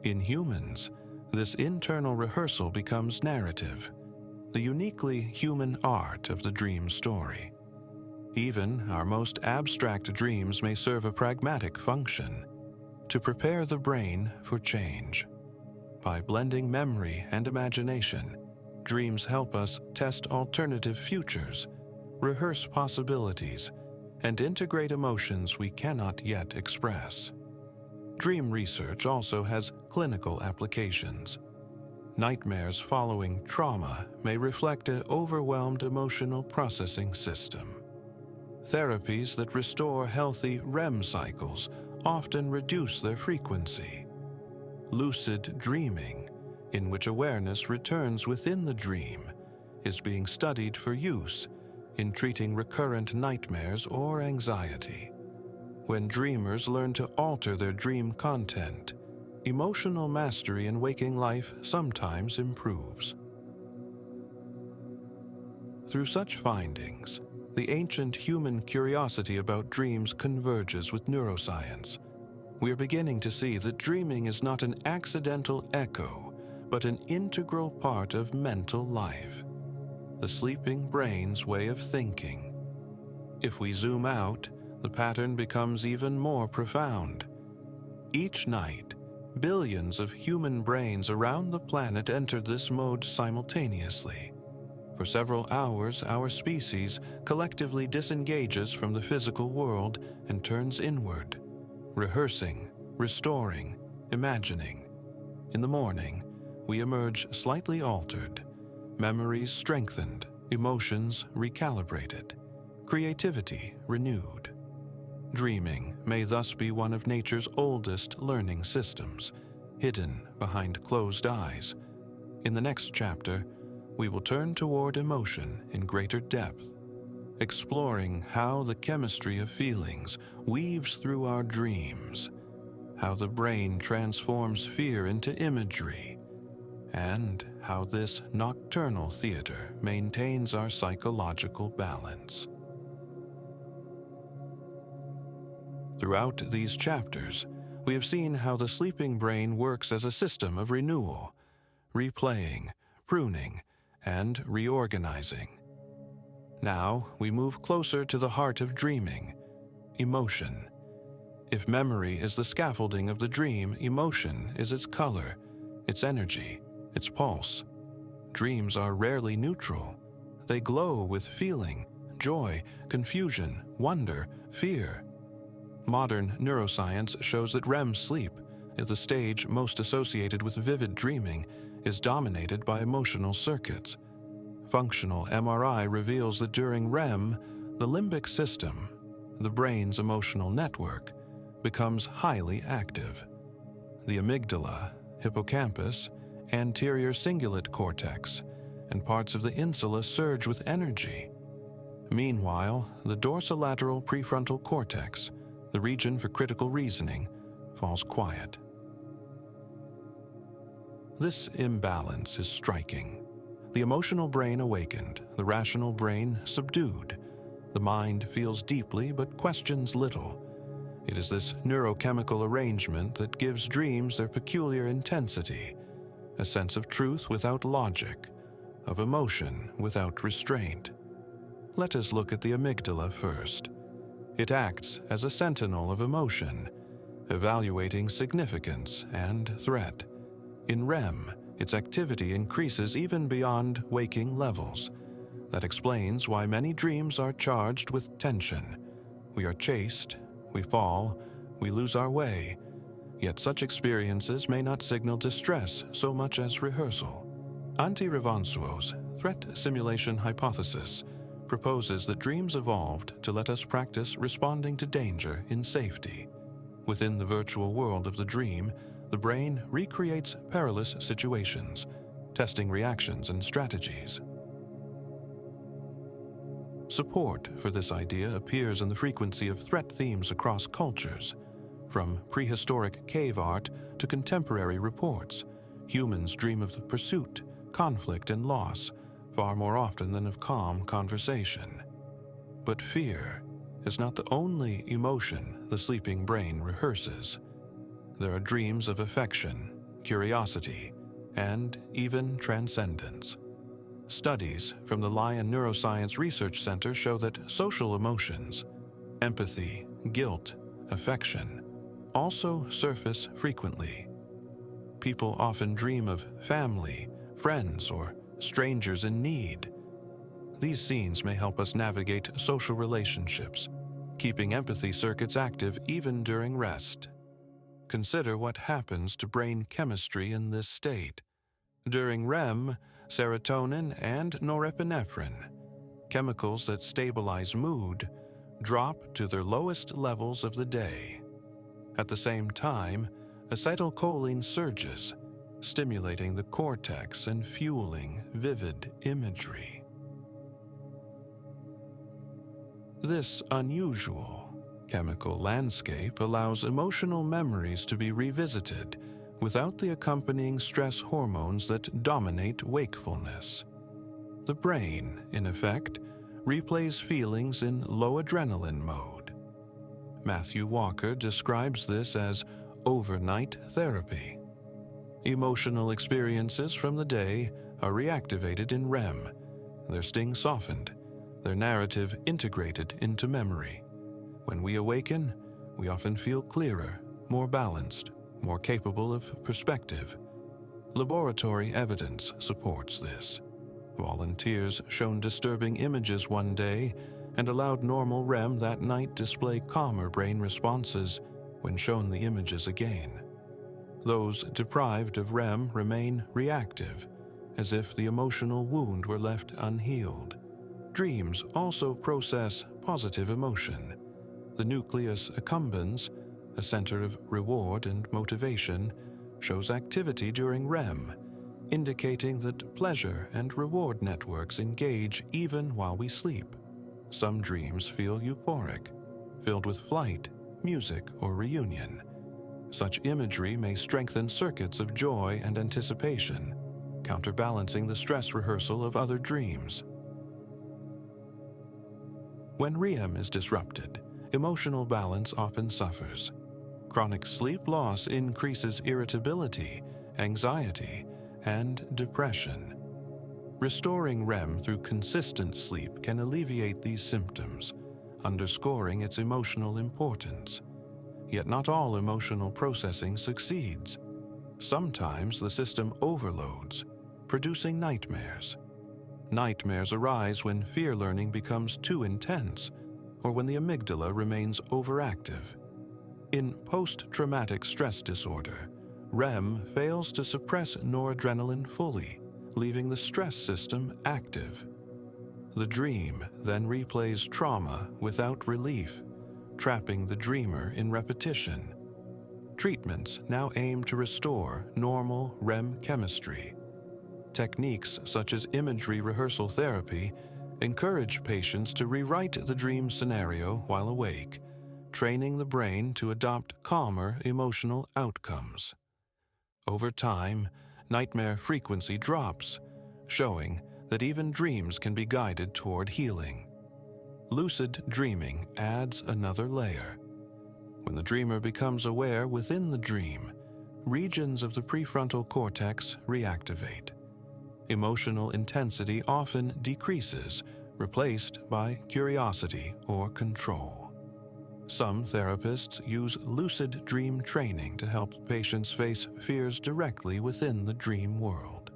In humans, this internal rehearsal becomes narrative, the uniquely human art of the dream story. Even our most abstract dreams may serve a pragmatic function, to prepare the brain for change. By blending memory and imagination, dreams help us test alternative futures, rehearse possibilities, and integrate emotions we cannot yet express. Dream research also has clinical applications. Nightmares following trauma may reflect an overwhelmed emotional processing system. Therapies that restore healthy REM cycles often reduce their frequency. Lucid dreaming, in which awareness returns within the dream, is being studied for use in treating recurrent nightmares or anxiety. When dreamers learn to alter their dream content, emotional mastery in waking life sometimes improves. Through such findings, the ancient human curiosity about dreams converges with neuroscience. We are beginning to see that dreaming is not an accidental echo, but an integral part of mental life, the sleeping brain's way of thinking. If we zoom out, the pattern becomes even more profound. Each night, billions of human brains around the planet enter this mode simultaneously. For several hours, our species collectively disengages from the physical world and turns inward, rehearsing, restoring, imagining. In the morning, we emerge slightly altered, memories strengthened, emotions recalibrated, creativity renewed. Dreaming may thus be one of nature's oldest learning systems, hidden behind closed eyes. In the next chapter, we will turn toward emotion in greater depth, exploring how the chemistry of feelings weaves through our dreams, how the brain transforms fear into imagery, and how this nocturnal theater maintains our psychological balance. Throughout these chapters, we have seen how the sleeping brain works as a system of renewal, replaying, pruning, and reorganizing. Now we move closer to the heart of dreaming, emotion. If memory is the scaffolding of the dream, emotion is its color, its energy, its pulse. Dreams are rarely neutral. They glow with feeling, joy, confusion, wonder, fear. Modern neuroscience shows that REM sleep, the stage most associated with vivid dreaming, is dominated by emotional circuits. Functional MRI reveals that during REM, the limbic system, the brain's emotional network, becomes highly active. The amygdala, hippocampus, anterior cingulate cortex, and parts of the insula surge with energy. Meanwhile, the dorsolateral prefrontal cortex, the region for critical reasoning, falls quiet. This imbalance is striking. The emotional brain awakened, the rational brain subdued. The mind feels deeply but questions little. It is this neurochemical arrangement that gives dreams their peculiar intensity, a sense of truth without logic, of emotion without restraint. Let us look at the amygdala first. It acts as a sentinel of emotion, evaluating significance and threat. In REM, its activity increases even beyond waking levels. That explains why many dreams are charged with tension. We are chased, we fall, we lose our way. Yet such experiences may not signal distress so much as rehearsal. Antti Revonsuo's threat simulation hypothesis proposes that dreams evolved to let us practice responding to danger in safety. Within the virtual world of the dream, the brain recreates perilous situations, testing reactions and strategies. Support for this idea appears in the frequency of threat themes across cultures. From prehistoric cave art to contemporary reports, humans dream of the pursuit, conflict, and loss far more often than of calm conversation. But fear is not the only emotion the sleeping brain rehearses. There are dreams of affection, curiosity, and even transcendence. Studies from the Lion Neuroscience Research Center show that social emotions, empathy, guilt, affection, also surface frequently. People often dream of family, friends, or strangers in need. These scenes may help us navigate social relationships, keeping empathy circuits active even during rest. Consider what happens to brain chemistry in this state. During REM, serotonin and norepinephrine, chemicals that stabilize mood, drop to their lowest levels of the day. At the same time, acetylcholine surges, stimulating the cortex and fueling vivid imagery. This unusual chemical landscape allows emotional memories to be revisited without the accompanying stress hormones that dominate wakefulness. The brain, in effect, replays feelings in low adrenaline mode. Matthew Walker describes this as overnight therapy. Emotional experiences from the day are reactivated in REM, their sting softened, their narrative integrated into memory. When we awaken, we often feel clearer, more balanced, more capable of perspective. Laboratory evidence supports this. Volunteers shown disturbing images one day and allowed normal REM that night display calmer brain responses when shown the images again. Those deprived of REM remain reactive, as if the emotional wound were left unhealed. Dreams also process positive emotion. The nucleus accumbens, a center of reward and motivation, shows activity during REM, indicating that pleasure and reward networks engage even while we sleep. Some dreams feel euphoric, filled with flight, music, or reunion. Such imagery may strengthen circuits of joy and anticipation, counterbalancing the stress rehearsal of other dreams. When REM is disrupted, emotional balance often suffers. Chronic sleep loss increases irritability, anxiety, and depression. Restoring REM through consistent sleep can alleviate these symptoms, underscoring its emotional importance. Yet not all emotional processing succeeds. Sometimes the system overloads, producing nightmares. Nightmares arise when fear learning becomes too intense or when the amygdala remains overactive. In post-traumatic stress disorder, REM fails to suppress noradrenaline fully, leaving the stress system active. The dream then replays trauma without relief, trapping the dreamer in repetition. Treatments now aim to restore normal REM chemistry. Techniques such as imagery rehearsal therapy encourage patients to rewrite the dream scenario while awake, training the brain to adopt calmer emotional outcomes. Over time, nightmare frequency drops, showing that even dreams can be guided toward healing. Lucid dreaming adds another layer. When the dreamer becomes aware within the dream, regions of the prefrontal cortex reactivate. Emotional intensity often decreases, replaced by curiosity or control. Some therapists use lucid dream training to help patients face fears directly within the dream world.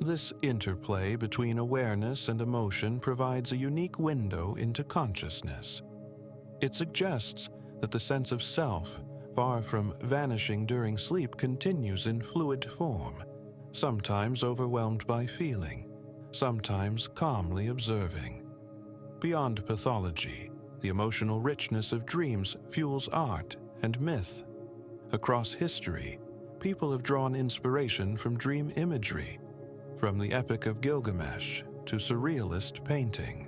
This interplay between awareness and emotion provides a unique window into consciousness. It suggests that the sense of self, far from vanishing during sleep, continues in fluid form, sometimes overwhelmed by feeling, sometimes calmly observing. Beyond pathology, the emotional richness of dreams fuels art and myth. Across history, people have drawn inspiration from dream imagery, from the Epic of Gilgamesh to surrealist painting.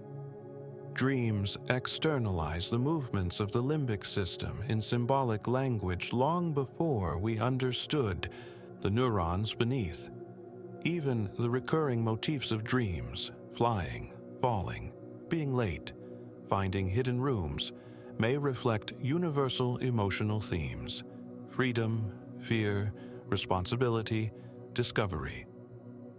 Dreams externalize the movements of the limbic system in symbolic language long before we understood the neurons beneath. Even the recurring motifs of dreams, flying, falling, being late, finding hidden rooms, may reflect universal emotional themes: freedom, fear, responsibility, discovery.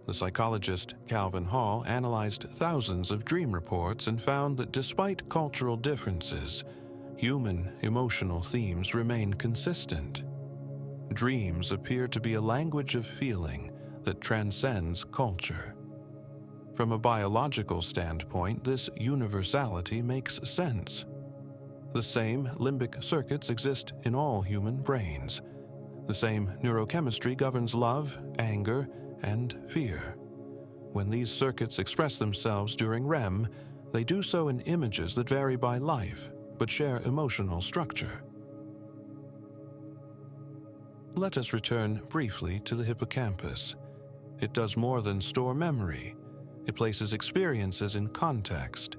The psychologist Calvin Hall analyzed thousands of dream reports and found that despite cultural differences, human emotional themes remain consistent. Dreams appear to be a language of feeling that transcends culture. From a biological standpoint, this universality makes sense. The same limbic circuits exist in all human brains. The same neurochemistry governs love, anger, and fear. When these circuits express themselves during REM, they do so in images that vary by life, but share emotional structure. Let us return briefly to the hippocampus. It does more than store memory. It places experiences in context.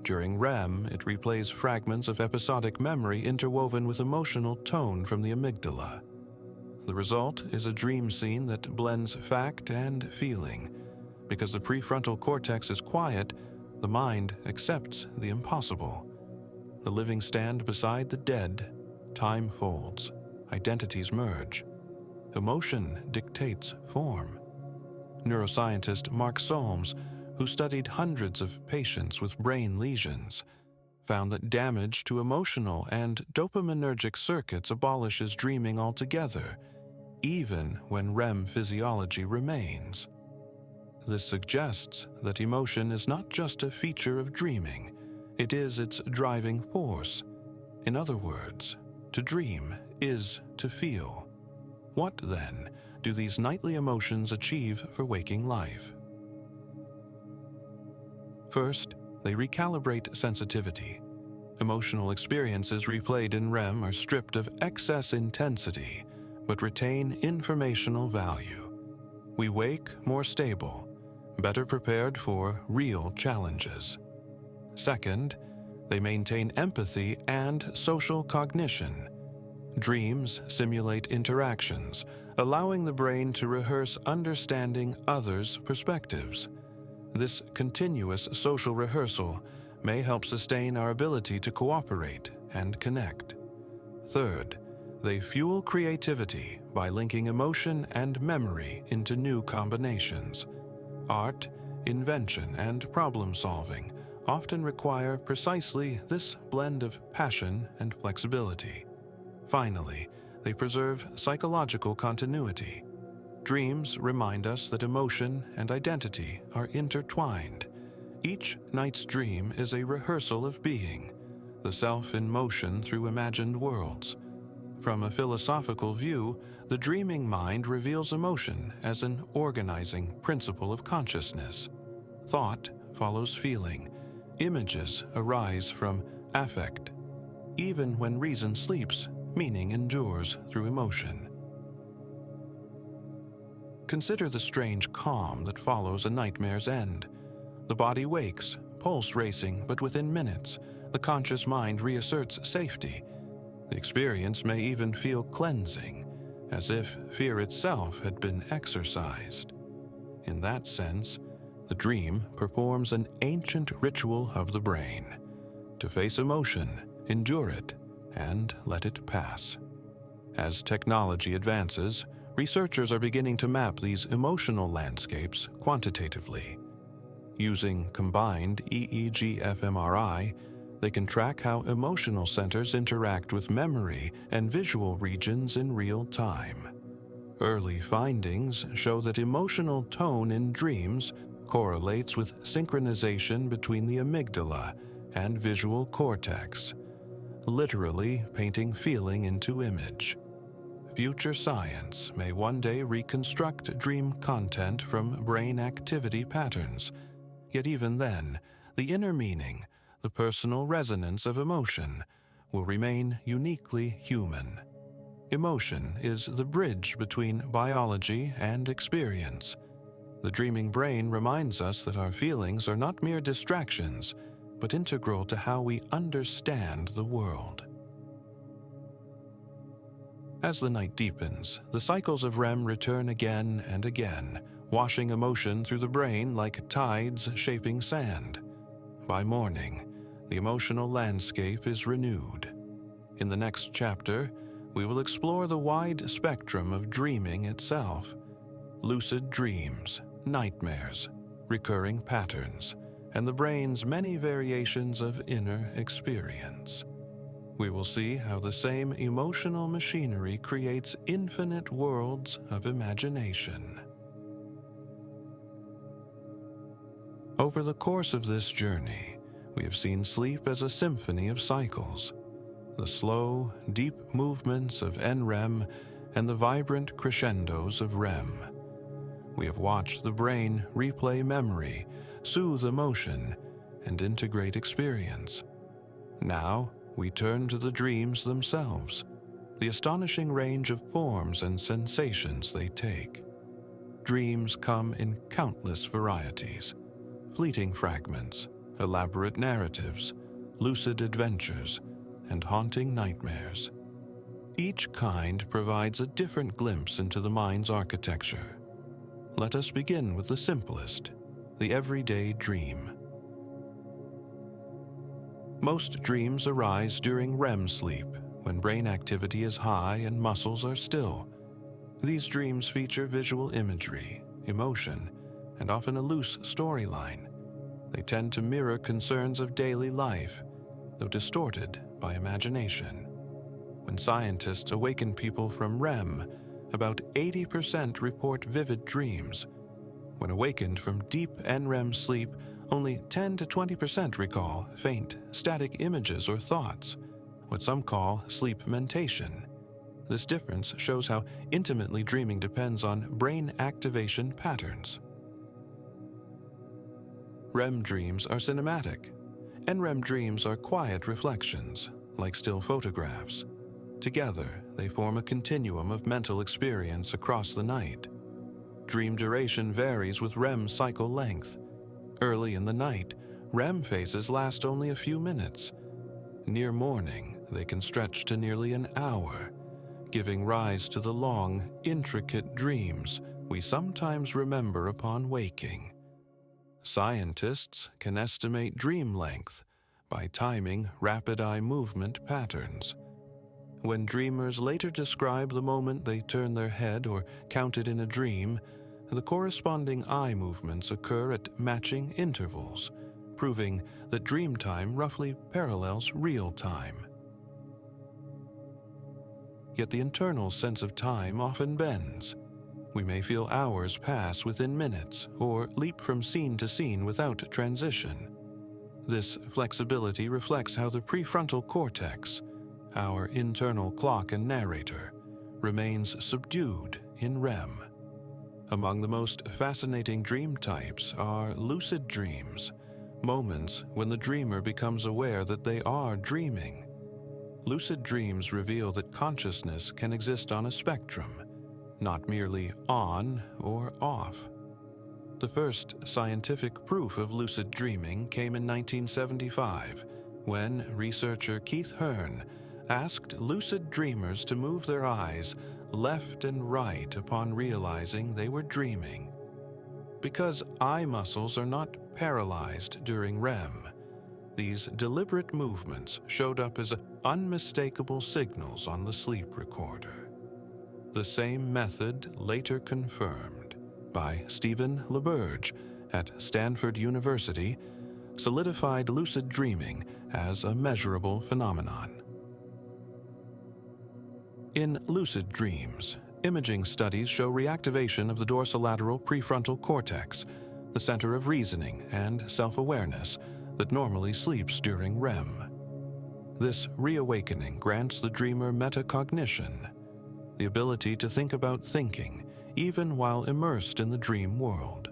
During REM, it replays fragments of episodic memory interwoven with emotional tone from the amygdala. The result is a dream scene that blends fact and feeling. Because the prefrontal cortex is quiet, the mind accepts the impossible. The living stand beside the dead, time folds, identities merge. Emotion dictates form. Neuroscientist Mark Solms, who studied hundreds of patients with brain lesions, found that damage to emotional and dopaminergic circuits abolishes dreaming altogether, even when REM physiology remains. This suggests that emotion is not just a feature of dreaming, it is its driving force. In other words, to dream is to feel. What, then, do these nightly emotions achieve for waking life? First, they recalibrate sensitivity. Emotional experiences replayed in REM are stripped of excess intensity, but retain informational value. We wake more stable, better prepared for real challenges. Second, they maintain empathy and social cognition. Dreams simulate interactions, allowing the brain to rehearse understanding others' perspectives. This continuous social rehearsal may help sustain our ability to cooperate and connect. Third, they fuel creativity by linking emotion and memory into new combinations. Art, invention, and problem-solving often require precisely this blend of passion and flexibility. Finally, they preserve psychological continuity. Dreams remind us that emotion and identity are intertwined. Each night's dream is a rehearsal of being, the self in motion through imagined worlds. From a philosophical view, the dreaming mind reveals emotion as an organizing principle of consciousness. Thought follows feeling. Images arise from affect. Even when reason sleeps, meaning endures through emotion. Consider the strange calm that follows a nightmare's end. The body wakes, pulse racing, but within minutes, the conscious mind reasserts safety. The experience may even feel cleansing, as if fear itself had been exorcised. In that sense, the dream performs an ancient ritual of the brain. To face emotion, endure it, and let it pass. As technology advances, researchers are beginning to map these emotional landscapes quantitatively. Using combined EEG fMRI, they can track how emotional centers interact with memory and visual regions in real time. Early findings show that emotional tone in dreams correlates with synchronization between the amygdala and visual cortex, literally painting feeling into image. Future science may one day reconstruct dream content from brain activity patterns, yet even then, the inner meaning, the personal resonance of emotion, will remain uniquely human. Emotion is the bridge between biology and experience. The dreaming brain reminds us that our feelings are not mere distractions, but integral to how we understand the world. As the night deepens, the cycles of REM return again and again, washing emotion through the brain like tides shaping sand. By morning, the emotional landscape is renewed. In the next chapter, we will explore the wide spectrum of dreaming itself: lucid dreams, nightmares, recurring patterns, and the brain's many variations of inner experience. We will see how the same emotional machinery creates infinite worlds of imagination. Over the course of this journey, we have seen sleep as a symphony of cycles, the slow, deep movements of NREM and the vibrant crescendos of REM. We have watched the brain replay memory, soothe emotion, and integrate experience. Now, we turn to the dreams themselves, the astonishing range of forms and sensations they take. Dreams come in countless varieties: fleeting fragments, elaborate narratives, lucid adventures, and haunting nightmares. Each kind provides a different glimpse into the mind's architecture. Let us begin with the simplest, the everyday dream. Most dreams arise during REM sleep, when brain activity is high and muscles are still. These dreams feature visual imagery, emotion, and often a loose storyline. They tend to mirror concerns of daily life, though distorted by imagination. When scientists awaken people from REM, about 80% report vivid dreams. When awakened from deep NREM sleep, only 10 to 20% recall faint, static images or thoughts, what some call sleep mentation. This difference shows how intimately dreaming depends on brain activation patterns. REM dreams are cinematic. NREM dreams are quiet reflections, like still photographs. Together, they form a continuum of mental experience across the night. Dream duration varies with REM cycle length. Early in the night, REM phases last only a few minutes. Near morning, they can stretch to nearly an hour, giving rise to the long, intricate dreams we sometimes remember upon waking. Scientists can estimate dream length by timing rapid eye movement patterns. When dreamers later describe the moment they turn their head or counted in a dream, the corresponding eye movements occur at matching intervals, proving that dream time roughly parallels real time. Yet the internal sense of time often bends. We may feel hours pass within minutes or leap from scene to scene without transition. This flexibility reflects how the prefrontal cortex, our internal clock and narrator, remains subdued in REM. Among the most fascinating dream types are lucid dreams, moments when the dreamer becomes aware that they are dreaming. Lucid dreams reveal that consciousness can exist on a spectrum, not merely on or off. The first scientific proof of lucid dreaming came in 1975, when researcher Keith Hearn asked lucid dreamers to move their eyes left and right upon realizing they were dreaming. Because eye muscles are not paralyzed during REM, these deliberate movements showed up as unmistakable signals on the sleep recorder. The same method, later confirmed by Stephen LaBerge at Stanford University, solidified lucid dreaming as a measurable phenomenon. In lucid dreams, imaging studies show reactivation of the dorsolateral prefrontal cortex, the center of reasoning and self-awareness that normally sleeps during REM. This reawakening grants the dreamer metacognition, the ability to think about thinking even while immersed in the dream world.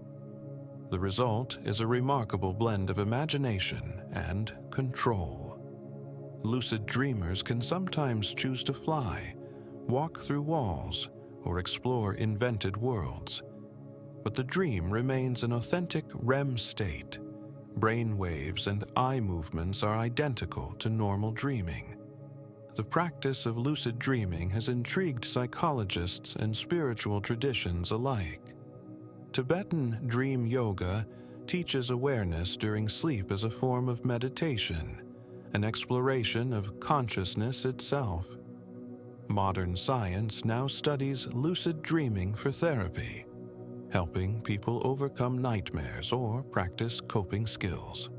The result is a remarkable blend of imagination and control. Lucid dreamers can sometimes choose to fly, walk through walls, or explore invented worlds. But the dream remains an authentic REM state. Brain waves and eye movements are identical to normal dreaming. The practice of lucid dreaming has intrigued psychologists and spiritual traditions alike. Tibetan dream yoga teaches awareness during sleep as a form of meditation, an exploration of consciousness itself. Modern science now studies lucid dreaming for therapy, helping people overcome nightmares or practice coping skills.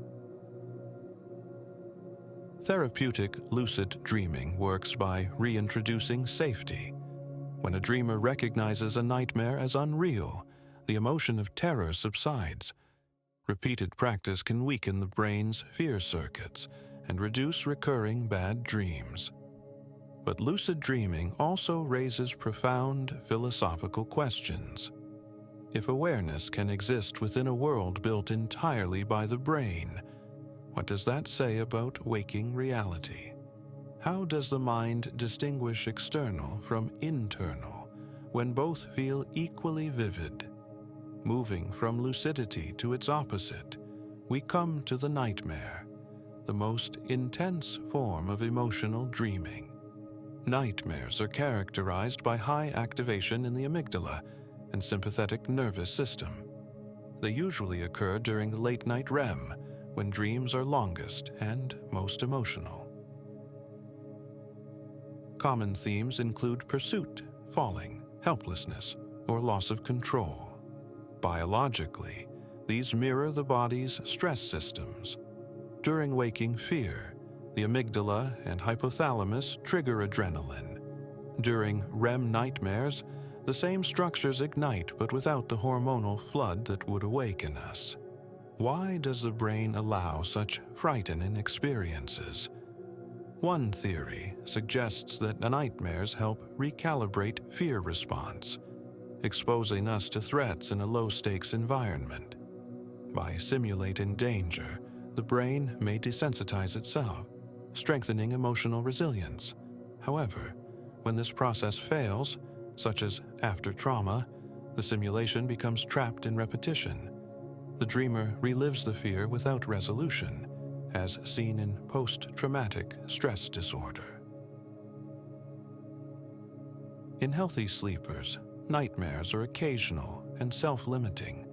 Therapeutic lucid dreaming works by reintroducing safety. When a dreamer recognizes a nightmare as unreal, the emotion of terror subsides. Repeated practice can weaken the brain's fear circuits and reduce recurring bad dreams. But lucid dreaming also raises profound philosophical questions. If awareness can exist within a world built entirely by the brain, what does that say about waking reality? How does the mind distinguish external from internal when both feel equally vivid? Moving from lucidity to its opposite, we come to the nightmare, the most intense form of emotional dreaming. Nightmares are characterized by high activation in the amygdala and sympathetic nervous system. They usually occur during the late-night REM, when dreams are longest and most emotional. Common themes include pursuit, falling, helplessness, or loss of control. Biologically, these mirror the body's stress systems. During waking fear, the amygdala and hypothalamus trigger adrenaline. During REM nightmares, the same structures ignite but without the hormonal flood that would awaken us. Why does the brain allow such frightening experiences? One theory suggests that nightmares help recalibrate fear response, exposing us to threats in a low-stakes environment. By simulating danger, the brain may desensitize itself, strengthening emotional resilience. However, when this process fails, such as after trauma, the simulation becomes trapped in repetition. The dreamer relives the fear without resolution, as seen in post-traumatic stress disorder. In healthy sleepers, nightmares are occasional and self-limiting.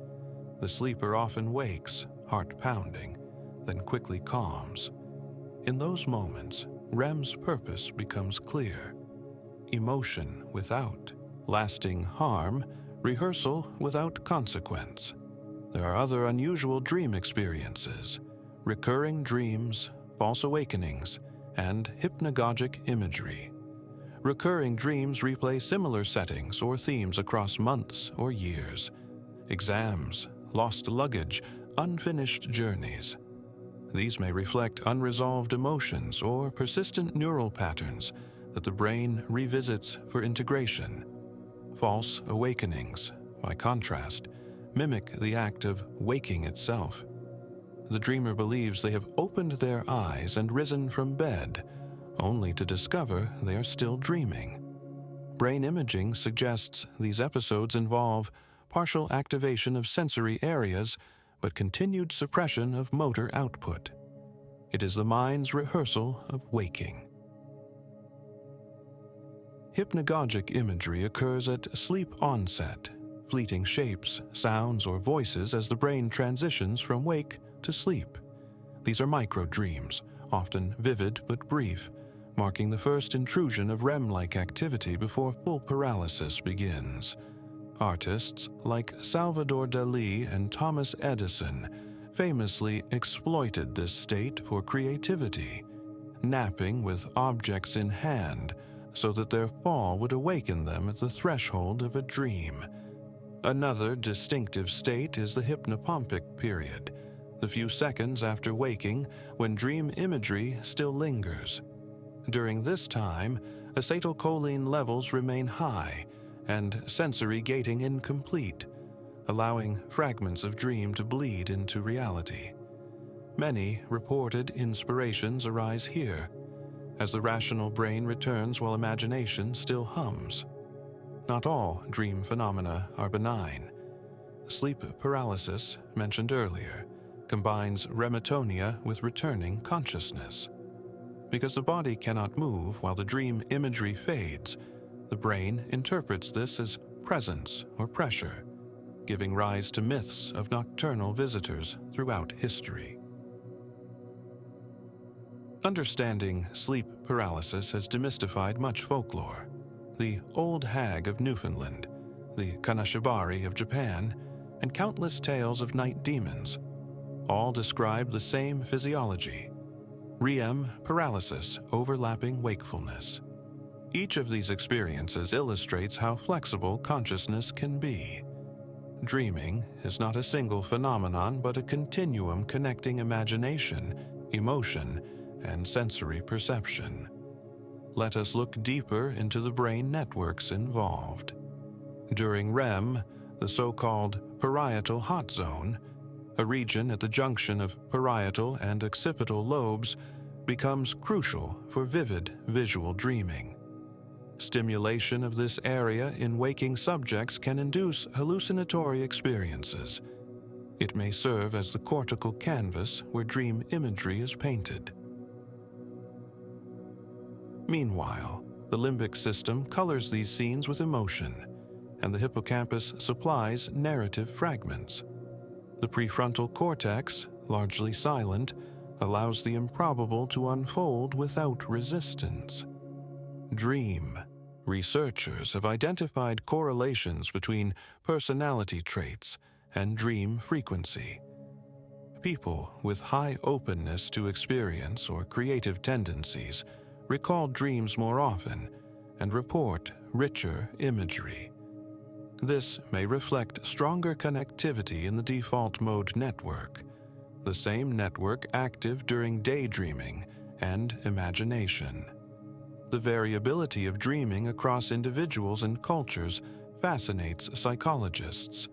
The sleeper often wakes, heart pounding, then quickly calms. In those moments, REM's purpose becomes clear. Emotion without lasting harm, rehearsal without consequence. There are other unusual dream experiences, recurring dreams, false awakenings, and hypnagogic imagery. recurring dreams replay similar settings or themes across months or years. Exams, lost luggage, unfinished journeys. These may reflect unresolved emotions or persistent neural patterns that the brain revisits for integration. False awakenings, by contrast, mimic the act of waking itself. The dreamer believes they have opened their eyes and risen from bed, only to discover they are still dreaming. Brain imaging suggests these episodes involve partial activation of sensory areas, but continued suppression of motor output. It is the mind's rehearsal of waking. Hypnagogic imagery occurs at sleep onset, fleeting shapes, sounds, or voices as the brain transitions from wake to sleep. These are micro-dreams, often vivid but brief, marking the first intrusion of REM-like activity before full paralysis begins. Artists like Salvador Dalí and Thomas Edison famously exploited this state for creativity, napping with objects in hand so that their fall would awaken them at the threshold of a dream. Another distinctive state is the hypnopompic period, the few seconds after waking when dream imagery still lingers. During this time, acetylcholine levels remain high and sensory gating incomplete, allowing fragments of dream to bleed into reality. Many reported inspirations arise here, as the rational brain returns while imagination still hums. Not all dream phenomena are benign. Sleep paralysis, mentioned earlier, combines remitonia with returning consciousness. Because the body cannot move while the dream imagery fades, the brain interprets this as presence or pressure, giving rise to myths of nocturnal visitors throughout history. Understanding sleep paralysis has demystified much folklore. The Old Hag of Newfoundland, the Kanashibari of Japan, and countless tales of night demons all describe the same physiology: REM paralysis overlapping wakefulness. Each of these experiences illustrates how flexible consciousness can be. Dreaming is not a single phenomenon but a continuum connecting imagination, emotion, and sensory perception. Let us look deeper into the brain networks involved. During REM, the so-called parietal hot zone, a region at the junction of parietal and occipital lobes, becomes crucial for vivid visual dreaming. Stimulation of this area in waking subjects can induce hallucinatory experiences. It may serve as the cortical canvas where dream imagery is painted. Meanwhile, the limbic system colors these scenes with emotion, and the hippocampus supplies narrative fragments. The prefrontal cortex, largely silent, allows the improbable to unfold without resistance. Dream. Researchers have identified correlations between personality traits and dream frequency. People with high openness to experience or creative tendencies recall dreams more often and report richer imagery. This may reflect stronger connectivity in the default mode network, the same network active during daydreaming and imagination. The variability of dreaming across individuals and cultures fascinates psychologists.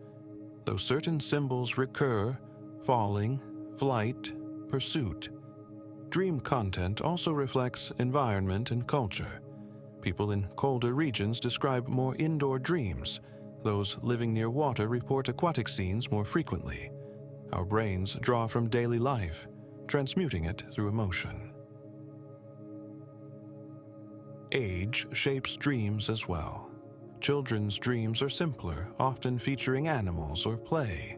Though certain symbols recur, falling, flight, pursuit, dream content also reflects environment and culture. People in colder regions describe more indoor dreams. Those living near water report aquatic scenes more frequently. Our brains draw from daily life, transmuting it through emotion. Age shapes dreams as well. Children's dreams are simpler, often featuring animals or play.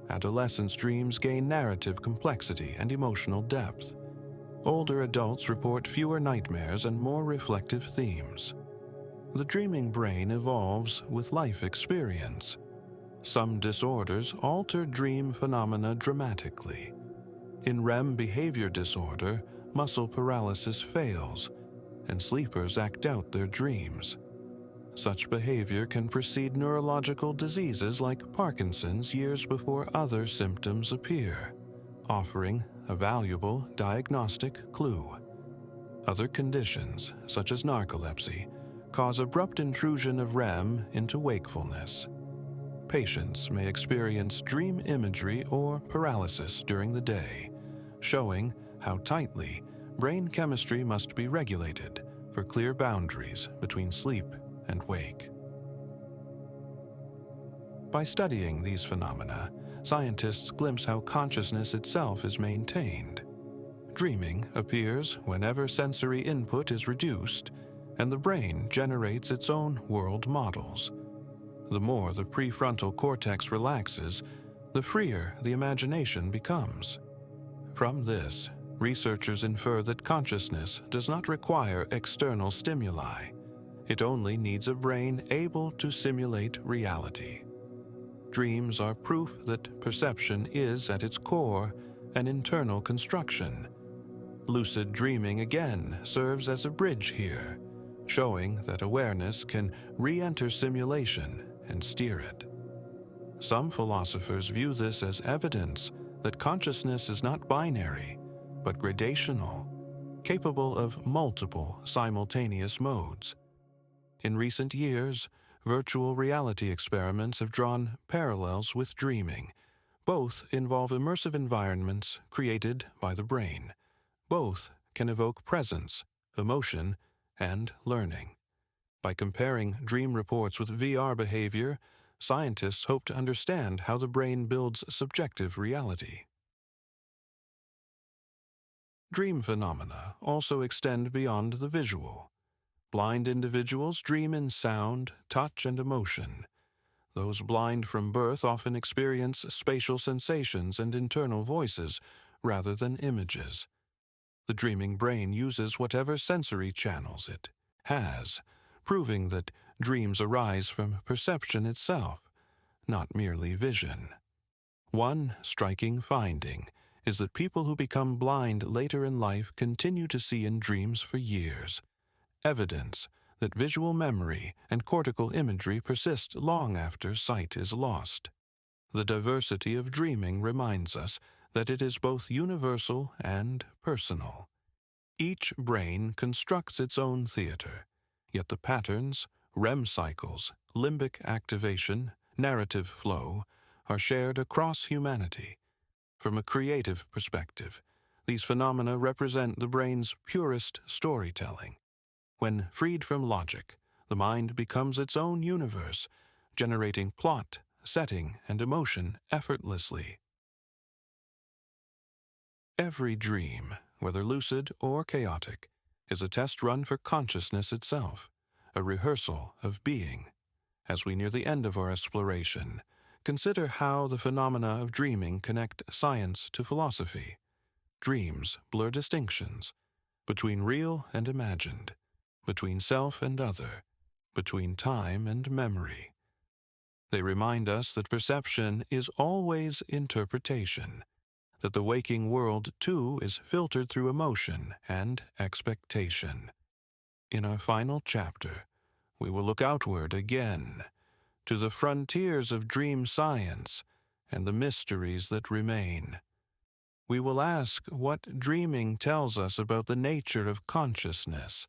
Adolescents' dreams gain narrative complexity and emotional depth. Older adults report fewer nightmares and more reflective themes. The dreaming brain evolves with life experience. Some disorders alter dream phenomena dramatically. In REM behavior disorder, muscle paralysis fails, and sleepers act out their dreams. Such behavior can precede neurological diseases like Parkinson's years before other symptoms appear, offering a valuable diagnostic clue. Other conditions, such as narcolepsy, cause abrupt intrusion of REM into wakefulness. Patients may experience dream imagery or paralysis during the day, showing how tightly brain chemistry must be regulated for clear boundaries between sleep and wake. By studying these phenomena, scientists glimpse how consciousness itself is maintained. Dreaming appears whenever sensory input is reduced and the brain generates its own world models. The more the prefrontal cortex relaxes, the freer the imagination becomes. From this, researchers infer that consciousness does not require external stimuli. It only needs a brain able to simulate reality. Dreams are proof that perception is, at its core, an internal construction. Lucid dreaming again serves as a bridge here, showing that awareness can re-enter simulation and steer it. Some philosophers view this as evidence that consciousness is not binary, but gradational, capable of multiple simultaneous modes. In recent years, virtual reality experiments have drawn parallels with dreaming. Both involve immersive environments created by the brain. Both can evoke presence, emotion, and learning. By comparing dream reports with VR behavior, scientists hope to understand how the brain builds subjective reality. Dream phenomena also extend beyond the visual. Blind individuals dream in sound, touch, and emotion. Those blind from birth often experience spatial sensations and internal voices rather than images. The dreaming brain uses whatever sensory channels it has, proving that dreams arise from perception itself, not merely vision. One striking finding is that people who become blind later in life continue to see in dreams for years, evidence that visual memory and cortical imagery persist long after sight is lost. The diversity of dreaming reminds us that it is both universal and personal. Each brain constructs its own theater, yet the patterns, REM cycles, limbic activation, narrative flow are shared across humanity. From a creative perspective, these phenomena represent the brain's purest storytelling. When freed from logic, the mind becomes its own universe, generating plot, setting, and emotion effortlessly. Every dream, whether lucid or chaotic, is a test run for consciousness itself, a rehearsal of being. As we near the end of our exploration, consider how the phenomena of dreaming connect science to philosophy. Dreams blur distinctions between real and imagined, between self and other, between time and memory. They remind us that perception is always interpretation, that the waking world, too, is filtered through emotion and expectation. In our final chapter, we will look outward again, to the frontiers of dream science and the mysteries that remain. We will ask what dreaming tells us about the nature of consciousness,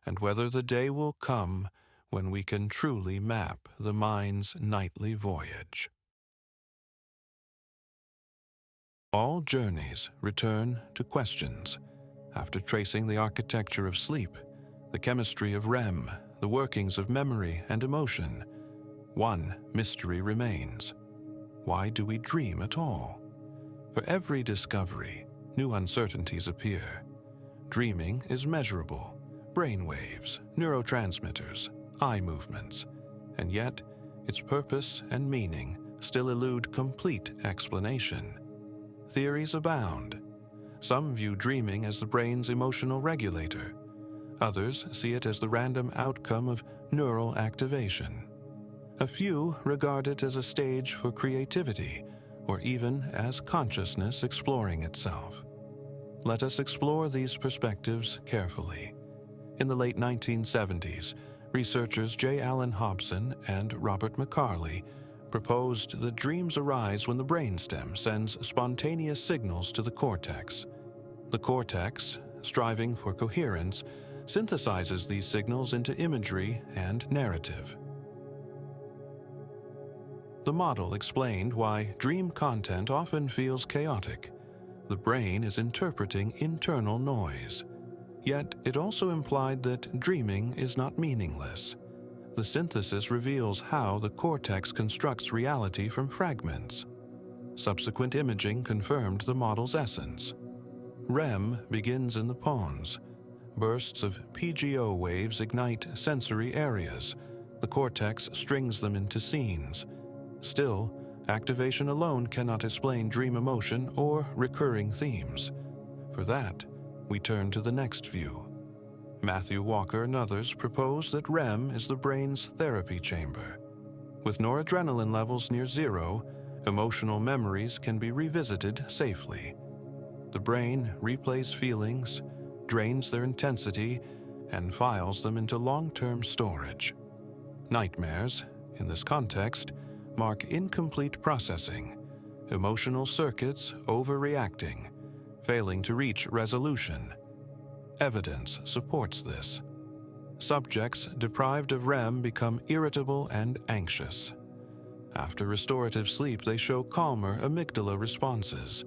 and whether the day will come when we can truly map the mind's nightly voyage. All journeys return to questions. After tracing the architecture of sleep, the chemistry of REM, the workings of memory and emotion, one mystery remains. Why do we dream at all? For every discovery, new uncertainties appear. Dreaming is measurable: brainwaves, neurotransmitters, eye movements, and yet its purpose and meaning still elude complete explanation. Theories abound. Some view dreaming as the brain's emotional regulator. Others see it as the random outcome of neural activation. A few regard it as a stage for creativity, or even as consciousness exploring itself. Let us explore these perspectives carefully. In the late 1970s, researchers J. Allen Hobson and Robert McCarley proposed that dreams arise when the brainstem sends spontaneous signals to the cortex. The cortex, striving for coherence, synthesizes these signals into imagery and narrative. The model explained why dream content often feels chaotic. The brain is interpreting internal noise. Yet it also implied that dreaming is not meaningless. The synthesis reveals how the cortex constructs reality from fragments. Subsequent imaging confirmed the model's essence. REM begins in the pons. Bursts of PGO waves ignite sensory areas. The cortex strings them into scenes. Still, activation alone cannot explain dream emotion or recurring themes. For that, we turn to the next view. Matthew Walker and others propose that REM is the brain's therapy chamber. With noradrenaline levels near zero, emotional memories can be revisited safely. The brain replays feelings, drains their intensity, and files them into long-term storage. Nightmares, in this context, mark incomplete processing, emotional circuits overreacting, failing to reach resolution. Evidence supports this. Subjects deprived of REM become irritable and anxious. After restorative sleep, they show calmer amygdala responses.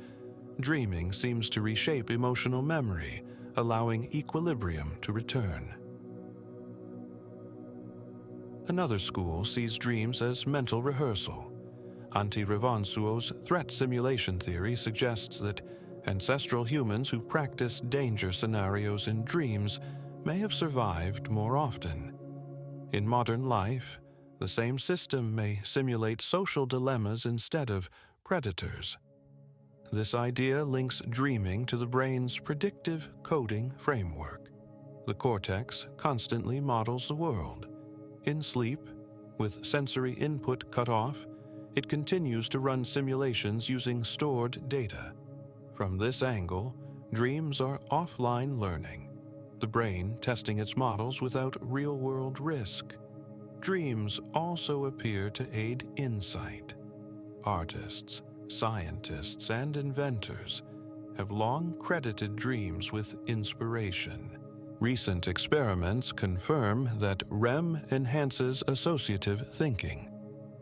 Dreaming seems to reshape emotional memory, allowing equilibrium to return. Another school sees dreams as mental rehearsal. Antti Revonsuo's threat simulation theory suggests that ancestral humans who practiced danger scenarios in dreams may have survived more often. In modern life, the same system may simulate social dilemmas instead of predators. This idea links dreaming to the brain's predictive coding framework. The cortex constantly models the world. In sleep, with sensory input cut off, it continues to run simulations using stored data. From this angle, dreams are offline learning, the brain testing its models without real-world risk. Dreams also appear to aid insight. Artists, scientists, and inventors have long credited dreams with inspiration. Recent experiments confirm that REM enhances associative thinking.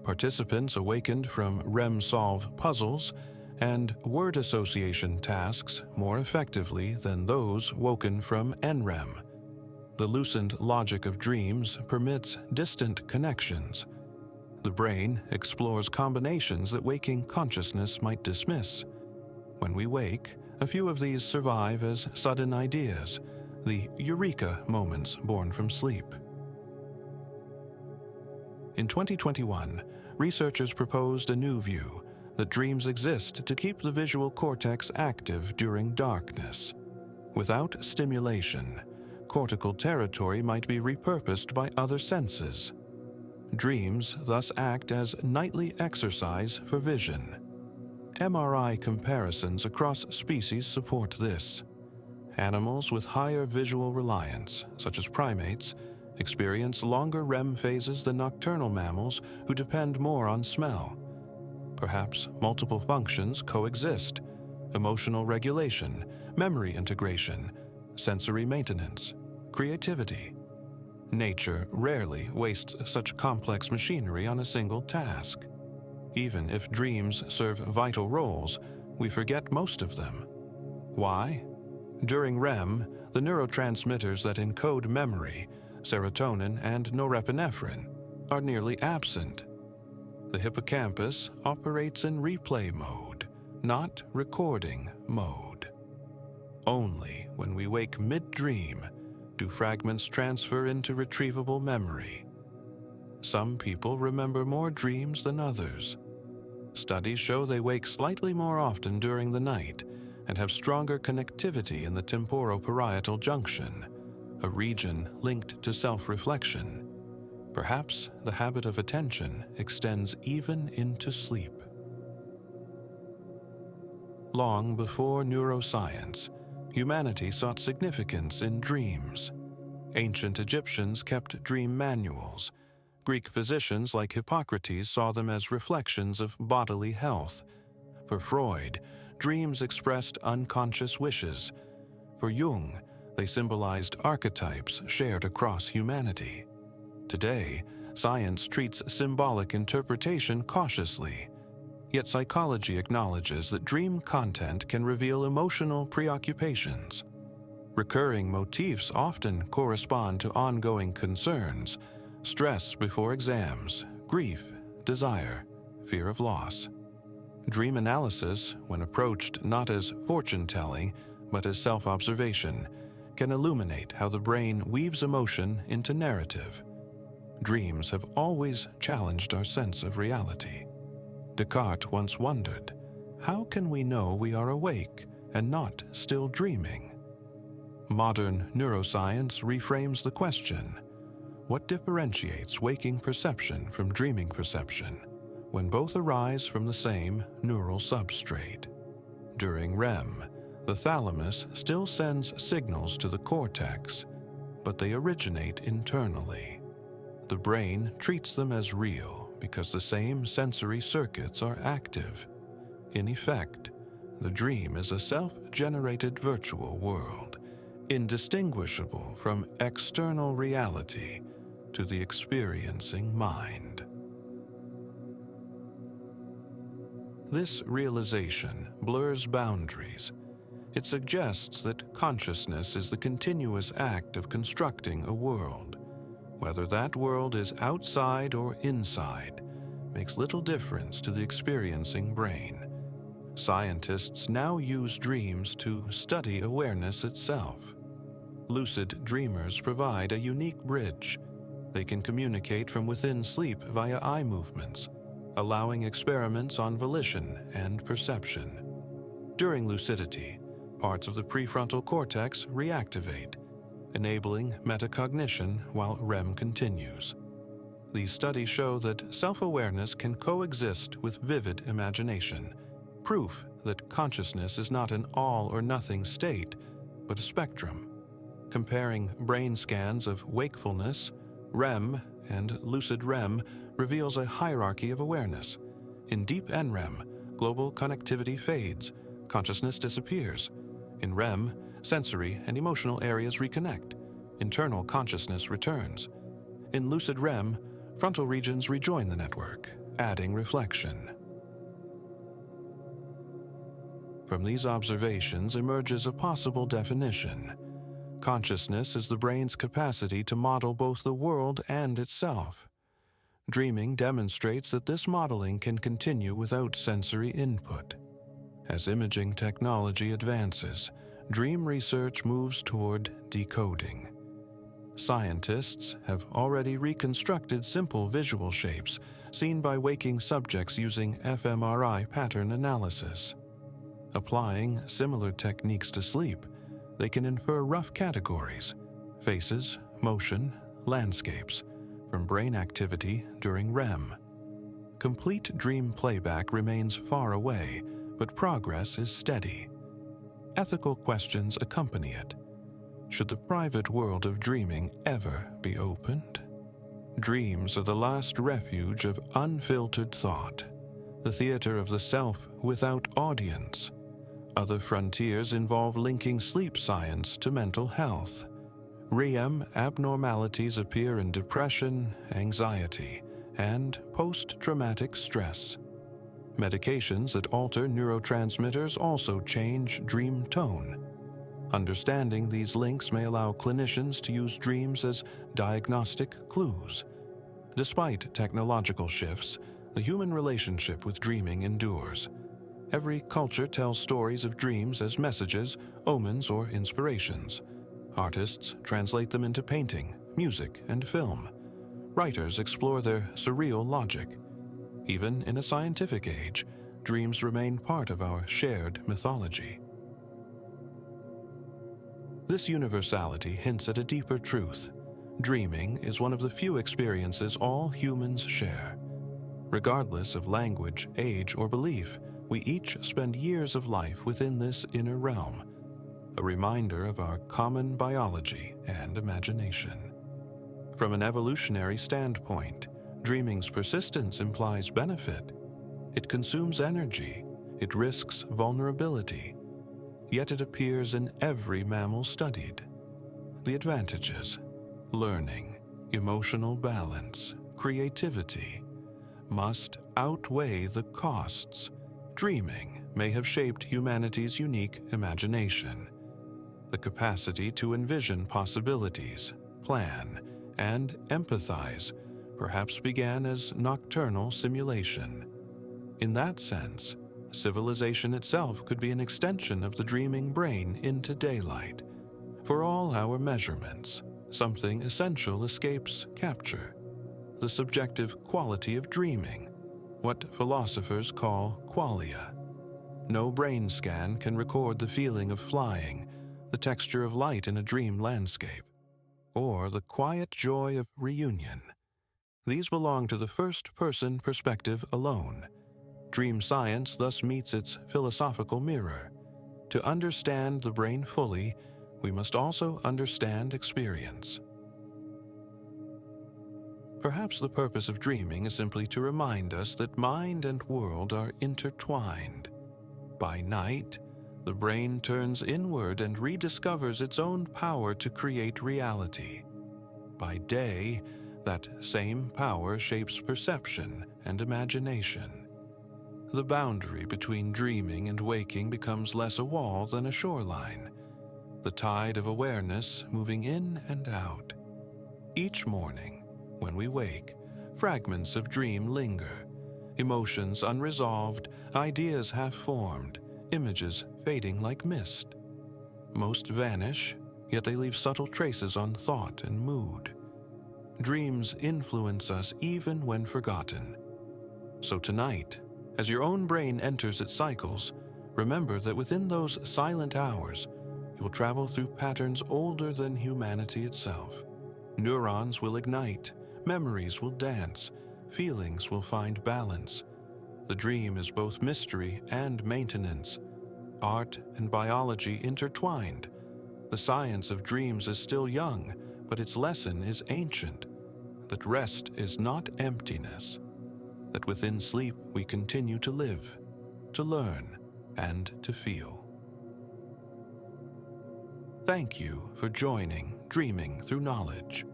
Participants awakened from REM solve puzzles and word association tasks more effectively than those woken from NREM. The lucid logic of dreams permits distant connections. The brain explores combinations that waking consciousness might dismiss. When we wake, a few of these survive as sudden ideas, the eureka moments born from sleep. In 2021, researchers proposed a new view that dreams exist to keep the visual cortex active during darkness. Without stimulation, cortical territory might be repurposed by other senses. Dreams thus act as nightly exercise for vision. MRI comparisons across species support this. Animals with higher visual reliance, such as primates, experience longer REM phases than nocturnal mammals who depend more on smell. Perhaps multiple functions coexist: emotional regulation, memory integration, sensory maintenance, creativity. Nature rarely wastes such complex machinery on a single task. Even if dreams serve vital roles, we forget most of them. Why? During REM, the neurotransmitters that encode memory, serotonin and norepinephrine, are nearly absent. The hippocampus operates in replay mode, not recording mode. Only when we wake mid-dream do fragments transfer into retrievable memory. Some people remember more dreams than others. Studies show they wake slightly more often during the night and have stronger connectivity in the temporoparietal junction, a region linked to self-reflection. Perhaps the habit of attention extends even into sleep. Long before neuroscience, humanity sought significance in dreams. Ancient Egyptians kept dream manuals. Greek physicians like Hippocrates saw them as reflections of bodily health. For Freud, dreams expressed unconscious wishes. For Jung, they symbolized archetypes shared across humanity. Today, science treats symbolic interpretation cautiously. Yet psychology acknowledges that dream content can reveal emotional preoccupations. Recurring motifs often correspond to ongoing concerns: stress before exams, grief, desire, fear of loss. Dream analysis, when approached not as fortune-telling but as self-observation, can illuminate how the brain weaves emotion into narrative. Dreams have always challenged our sense of reality. Descartes once wondered, how can we know we are awake and not still dreaming? Modern neuroscience reframes the question: what differentiates waking perception from dreaming perception when both arise from the same neural substrate? During REM, the thalamus still sends signals to the cortex, but they originate internally. The brain treats them as real because the same sensory circuits are active. In effect, the dream is a self-generated virtual world, indistinguishable from external reality to the experiencing mind. This realization blurs boundaries. It suggests that consciousness is the continuous act of constructing a world. Whether that world is outside or inside makes little difference to the experiencing brain. Scientists now use dreams to study awareness itself. Lucid dreamers provide a unique bridge. They can communicate from within sleep via eye movements, allowing experiments on volition and perception. During lucidity, parts of the prefrontal cortex reactivate, enabling metacognition while REM continues. These studies show that self-awareness can coexist with vivid imagination, proof that consciousness is not an all-or-nothing state, but a spectrum. Comparing brain scans of wakefulness, REM, and lucid REM reveals a hierarchy of awareness. In deep NREM, global connectivity fades, consciousness disappears. In REM, sensory and emotional areas reconnect. Internal consciousness returns. In lucid REM, frontal regions rejoin the network, adding reflection. From these observations emerges a possible definition. Consciousness is the brain's capacity to model both the world and itself. Dreaming demonstrates that this modeling can continue without sensory input. As imaging technology advances, dream research moves toward decoding. Scientists have already reconstructed simple visual shapes seen by waking subjects using fMRI pattern analysis. Applying similar techniques to sleep, they can infer rough categories: faces, motion, landscapes, from brain activity during REM. Complete dream playback remains far away, but progress is steady. Ethical questions accompany it. Should the private world of dreaming ever be opened? Dreams are the last refuge of unfiltered thought, the theater of the self without audience. Other frontiers involve linking sleep science to mental health. REM abnormalities appear in depression, anxiety, and post-traumatic stress. Medications that alter neurotransmitters also change dream tone. Understanding these links may allow clinicians to use dreams as diagnostic clues. Despite technological shifts, the human relationship with dreaming endures. Every culture tells stories of dreams as messages, omens, or inspirations. Artists translate them into painting, music, and film. Writers explore their surreal logic. Even in a scientific age, dreams remain part of our shared mythology. This universality hints at a deeper truth. Dreaming is one of the few experiences all humans share. Regardless of language, age, or belief, we each spend years of life within this inner realm. a reminder of our common biology and imagination. From an evolutionary standpoint, dreaming's persistence implies benefit. It consumes energy, it risks vulnerability, yet it appears in every mammal studied. The advantages: learning, emotional balance, creativity, must outweigh the costs. Dreaming may have shaped humanity's unique imagination. The capacity to envision possibilities, plan, and empathize perhaps began as nocturnal simulation. In that sense, civilization itself could be an extension of the dreaming brain into daylight. For all our measurements, something essential escapes capture: the subjective quality of dreaming, what philosophers call qualia. No brain scan can record the feeling of flying, the texture of light in a dream landscape, or the quiet joy of reunion. These belong to the first-person perspective alone. Dream science thus meets its philosophical mirror. To understand the brain fully, we must also understand experience. Perhaps the purpose of dreaming is simply to remind us that mind and world are intertwined. By night, the brain turns inward and rediscovers its own power to create reality. By day, that same power shapes perception and imagination. The boundary between dreaming and waking becomes less a wall than a shoreline, the tide of awareness moving in and out. Each morning, when we wake, fragments of dream linger, emotions unresolved, ideas half-formed, images fading like mist. Most vanish, yet they leave subtle traces on thought and mood. Dreams influence us even when forgotten. So tonight, as your own brain enters its cycles, remember that within those silent hours, you will travel through patterns older than humanity itself. Neurons will ignite, memories will dance, feelings will find balance. The dream is both mystery and maintenance, art and biology intertwined. The science of dreams is still young, but its lesson is ancient, that rest is not emptiness, that within sleep we continue to live, to learn, and to feel. Thank you for joining Dreaming Through Knowledge.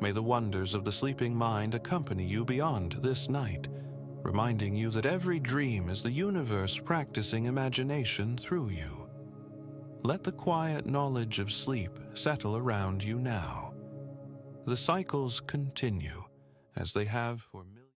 May the wonders of the sleeping mind accompany you beyond this night, reminding you that every dream is the universe practicing imagination through you. Let the quiet knowledge of sleep settle around you now. The cycles continue, as they have for